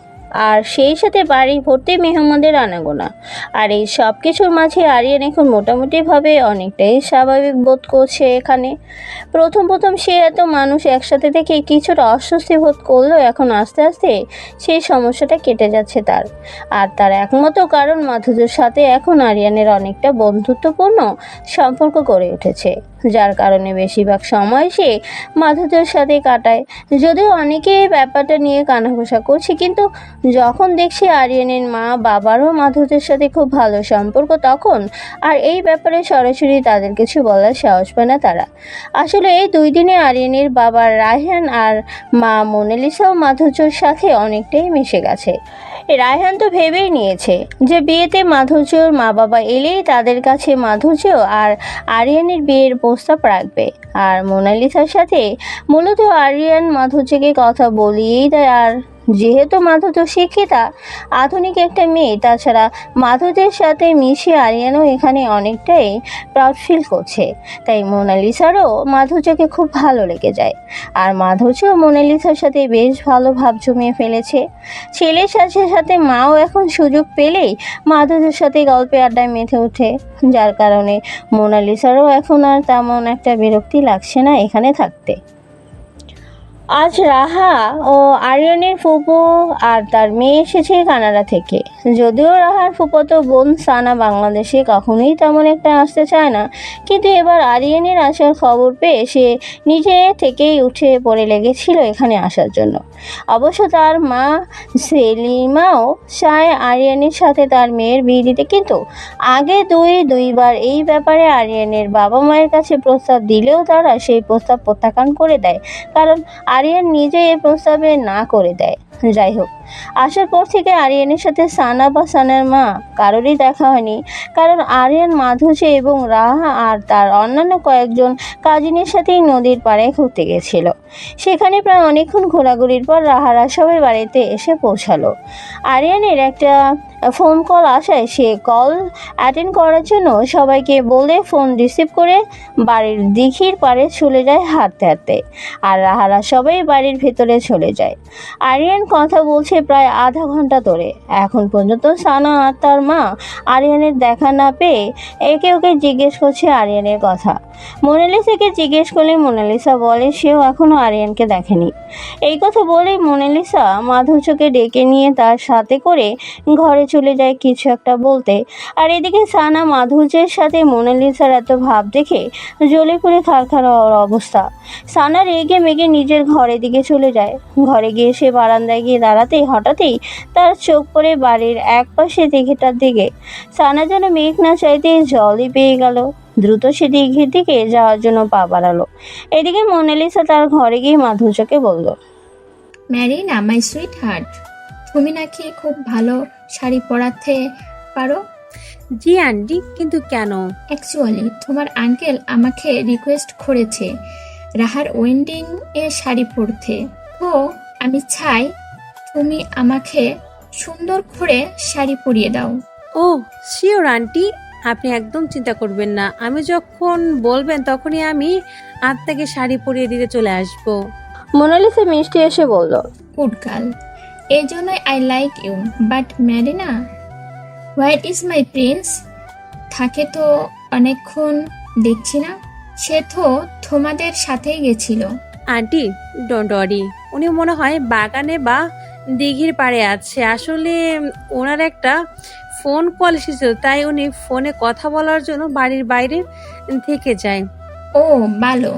আর সেই সাথে বাড়ি ভর্তি মেহমানদের আনাগোনা। আর এই সব কিছুর মাঝে আরিয়ান এখন মোটামুটিভাবে অনেকটাই স্বাভাবিক বোধ করছে এখানে। প্রথম সে এত মানুষ একসাথে থেকে কিছুটা অস্বস্তি বোধ করলেও এখন আস্তে আস্তে সেই সমস্যাটা কেটে যাচ্ছে তার। আর তার একমাত্র কারণ মাধুর্যের সাথে এখন আরিয়ানের অনেকটা বন্ধুত্বপূর্ণ সম্পর্ক গড়ে উঠেছে, যার কারণে বেশিরভাগ সময় সে মাধুর্যের সাথে কাটায়। যদিও অনেকে এই ব্যাপারটা নিয়ে কানাঘুষা করছে, কিন্তু যখন দেখছি আরিয়ানের মা বাবারও মাধুর্যের সাথে খুব ভালো সম্পর্ক, তখন আর এই ব্যাপারে সরাসরি তাদের কিছু বলার সাহস পায় না তারা। আসলে এই 2 দিনে আরিয়ানের বাবা রায়হান আর মা মোনালিসাও মাধুর্যর সাথে অনেকটাই মিশে গেছে। রায়হান তো ভেবেই নিয়েছে যে বিয়েতে মাধুর্যর মা বাবা এলেই তাদের কাছে মাধুর্য আর আরিয়ানের বিয়ের প্রস্তাব রাখবে। আর মোনালিসার সাথে মূলত আরিয়ান মাধুর্যকে কথা বলিয়েই দেয়। আর যেহেতু মাধুর্য শিক্ষিতা, আধুনিক একটা মেয়ে, তাছাড়া মাধুর্যের সাথে মিশে আরিয়ানও এখানে অনেকটাই প্রাউড ফিল করছে। তাই মোনালিসারও মাধুর্যকে খুব ভালো লেগে যায়। আর মাধুর্য মোনালিসার সাথে বেশ ভালো ভাব জমিয়ে ফেলেছে। ছেলের সাথে সাথে মাও এখন সুযোগ পেলেই মাধুর্যের সাথে গল্পে আড্ডায় মেতে ওঠে, যার কারণে মোনালিসারও এখন আর তেমন একটা বিরক্তি লাগছে না এখানে থাকতে। আজ রাহা ও আরিয়ানের ফুপু আর তার মেয়ে এসেছে কানাডা থেকে। যদিও রাহার ফুফাতো বোন সানা বাংলাদেশে কখনোই তেমন একটা আসতে চায় না, কিন্তু এবার আরিয়ানের আসার খবর পেয়ে সে নিজে থেকেই উঠে পড়ে লেগেছিল এখানে আসার জন্য। অবশ্য তার মা সেলিমাও চায় আরিয়ানের সাথে তার মেয়ের বিয়ে দিতে, কিন্তু আগে দুইবার এই ব্যাপারে আরিয়ানের বাবা মায়ের কাছে প্রস্তাব দিলেও তারা সেই প্রস্তাব প্রত্যাখ্যান করে দেয়, কারণ আরিয়ান নিজে এই প্রস্তাবে না করে দেয়। যাই হোক, আসার পর থেকে আরিয়ানের সাথে সানা বা সানার মা কারোরই দেখা হয়নি, কারণ আরিয়ান মাধুর্য এবং রাহা আর তার অন্যান্য কয়েকজন কাজিনের সাথেই নদীর পাড়ে ঘুরতে গেছিল। সেখানে প্রায় অনেকক্ষণ ঘোরাঘুরির পর রাহারা সবাই বাড়িতে এসে পৌঁছালো। আরিয়ানের একটা ফোন কল আসায় সে কল অ্যাটেন্ড করার জন্য সবাইকে বলে ফোন রিসিভ করে বাড়ির দিঘির পাড়ে চলে যায় হাঁটতে হাঁটতে। আর রাহারা সবাই বাড়ির ভেতরে চলে যায়। আরিয়ান কথা বলছে প্রায় আধা ঘন্টা ধরে। এখন পর্যন্ত সানা আর তার মা আরিয়ানের দেখা না পেয়ে একে ওকে জিজ্ঞেস করছে আরিয়ানের কথা। মোনালিসাকে জিজ্ঞেস করলে মোনালিসা বলে সেও এখনও আরিয়ানকে দেখেনি। এই কথা বলেই মোনালিসা মাধুর্যকে ডেকে নিয়ে তার সাথে করে ঘরে চলে যায় কিছু একটা বলতে। আর এদিকে সানা মাধুর্যের সাথে মোনালিসার এত ভাব দেখে জ্বলে পড়ে খারখার হওয়ার অবস্থা। সানা রেগে মেগে নিজের ঘরের দিকে চলে যায়। ঘরে গিয়ে সে বারান্দায় গিয়ে দাঁড়াতেই হঠাৎই তার চোখ পড়ে বাড়ির এক পাশে দিঘিটার দিকে। সানা যেন মেঘ না চাইতেই জলই পেয়ে গেল। দ্রুত সে দিঘির দিকে যাওয়ার জন্য পা বাড়ালো। এদিকে মোনালিসা তার ঘরে গিয়ে মাধুর্যকে বলল, ম্যারিনা মাই সুইট হার্ট, তুমি নাকি খুব ভালো শাড়ি পরাতে পারো। জি আন্টি, কিন্তু কেন? অ্যাকচুয়ালি তোমার আঙ্কেল আমাকে রিকোয়েস্ট করেছে রাহার ওয়েডিং এ শাড়ি পরতে, তো আমি চাই তুমি আমাকে সুন্দর করে শাড়ি পরিয়ে দাও। ও শিওর আন্টি, আপনি একদম চিন্তা করবেন না। আমি যখন বলবেন তখনই আমি আপনাকে শাড়ি পরিয়ে দিতে চলে আসবো। মোনালিসা মিষ্টি এসে বলল, গুড গার্ল, এই জন্যই I like you. But Marina, what is my prince? থাকে তো অনেকক্ষণ দেখছি না। সে তো তোমাদের সাথেই গেছিল। আন্টি ডোন্ট ওয়ারি, উনি মনে হয় বাগানে বা দিঘির পাড়ে আছে। আসলে ওনার একটা ফোন কল এসেছিল, তাই উনি ফোনে কথা বলার জন্য বাড়ির বাইরে থেকে যায়। ও ভালো,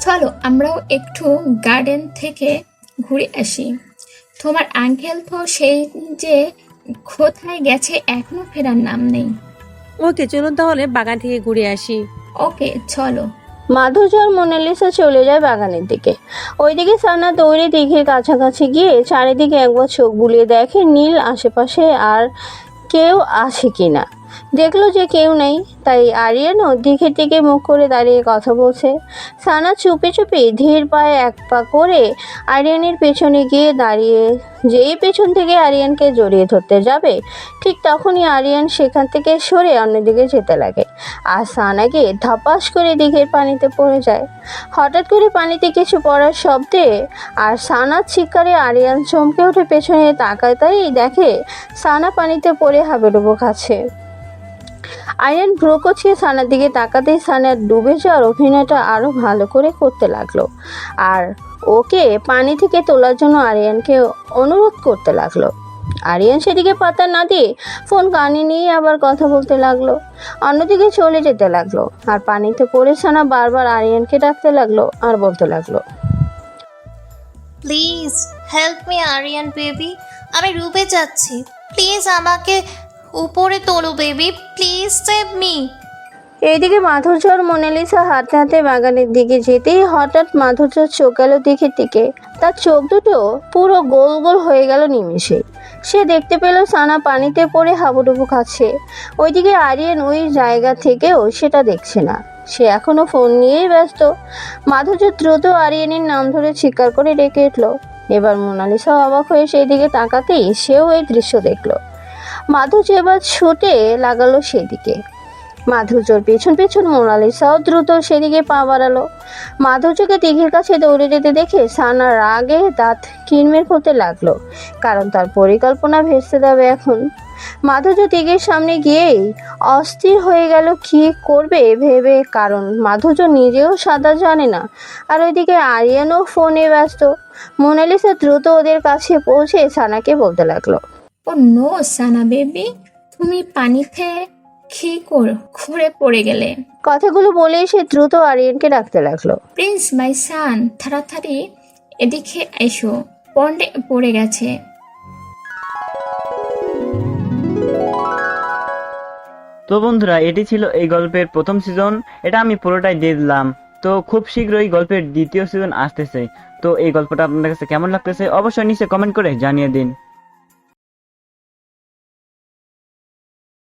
চলো আমরাও একটু গার্ডেন থেকে ঘুরে আসি। তোমার আঙ্কেল তো সেই যে কোথায় গেছে এখনো ফেরার নাম নেই। ওকে চলুন তাহলে বাগান থেকে ঘুরে আসি। ওকে চলো। মাধুর্য আর মোনালিসা চলে যায় বাগানের দিকে। ওইদিকে সানা দৌড়ে দিঘির কাছাকাছি গিয়ে চারিদিকে একবার চোখ বুলিয়ে দেখে নীল আশেপাশে আর কেউ আছে কিনা। দেখলো যে কেউ নেই, তাই আরিয়ানও দিকের দিকে মুখ করে দাঁড়িয়ে কথা বলছে। সানা চুপি চুপি ধীর পায়ে এক পা করে আরিয়ানের পেছনে গিয়ে দাঁড়িয়ে যেই পেছন থেকে আরিয়ানকে জড়িয়ে ধরতে যাবে ঠিক তখনই আরিয়ান সেখান থেকে সরে অন্যদিকে যেতে লাগে আর সানা গিয়ে ধপাস করে দিঘির পানিতে পড়ে যায়। হঠাৎ করে পানিতে কিছু পড়ার শব্দে আর সানার চিৎকারে আরিয়ান চমকে উঠে পেছনে তাকায়, তাই দেখে সানা পানিতে পড়ে হাবুডুবু খাচ্ছে। আরিয়ান ভ্রু কচিয়ে সানার দিকে তাকাতেই সানার ডুবে যাওয়ার অভিনয়টা আরো ভালো করে করতে লাগলো আর ওকে পানি থেকে তোলার জন্য আরিয়ানকে অনুরোধ করতে লাগলো। আরিয়ান সেদিকে পাত্তা না দিয়ে ফোন কানে নিয়ে আবার কথা বলতে লাগলো, অন্যদিকে চলে যেতে লাগলো। আর পানিতে পড়ে সানা বারবার আরিয়ানকে ডাকতে লাগলো আর বলতে লাগলো, please help me Aryan baby, আমি ডুবে যাচ্ছি, প্লিজ আমাকে উপরে তোলো বেবি, প্লিজ সেভ মি। এইদিকে মাধুর্য আর মোনালিসা হাঁটতে হাঁটতে বাগানের দিকে যেতেই হঠাৎ মাধুর্যর চোখ গেল দিঘির দিকে। তার চোখ দুটো পুরো গোল গোল হয়ে গেল নিমেষে। সে দেখতে পেল সানা পানিতে পড়ে হাবুডুবু খাচ্ছে। ওইদিকে আরিয়ান ওই জায়গা থেকেও সেটা দেখছে না, সে এখনো ফোন নিয়েই ব্যস্ত। মাধুর্য দ্রুত আরিয়ানের নাম ধরে চিৎকার করে ডেকে উঠল। এবার মোনালিসা অবাক হয়ে সেই দিকে তাকাতেই সেও এই দৃশ্য দেখল। মাধুর্য এবার ছুটে লাগালো সেদিকে। মাধুর্যর পেছন পেছন মোনালিসাও দ্রুত সেদিকে পা বাড়ালো। মাধুর্যকে দিঘির কাছে দৌড়ে যেতে দেখে সানা রাগে দাঁত কিরমির করতে লাগলো, কারণ তার পরিকল্পনা ভেস্তে দেবে এখন। মাধুর্য দিঘির সামনে গিয়েই অস্থির হয়ে গেল কি করবে ভেবে, কারণ মাধুর্য নিজেও সাঁতার জানে না আর ওইদিকে আরিয়ানও ফোনে ব্যস্ত। মোনালিসা দ্রুত ওদের কাছে পৌঁছে সানাকে বলতে লাগলো, ও নো সানা বেবি, তুমি পানিতে ঘুরে পড়ে গেলে। কথাগুলো বলেই সে দ্রুত আরিয়ানকে ডাকতে লাগলো, প্রিন্স মাই সান, তাড়াতাড়ি এদিকে এসো, পন্ডে পড়ে গেছে। তো বন্ধুরা, এটি ছিল এই গল্পের প্রথম সিজন। এটা আমি পুরোটাই দিয়ে দিলাম। তো খুব শীঘ্রই গল্পের দ্বিতীয় সিজন আসতেছে। তো এই গল্পটা আপনাদের কাছে কেমন লাগতেছে অবশ্যই নিচে কমেন্ট করে জানিয়ে দিন।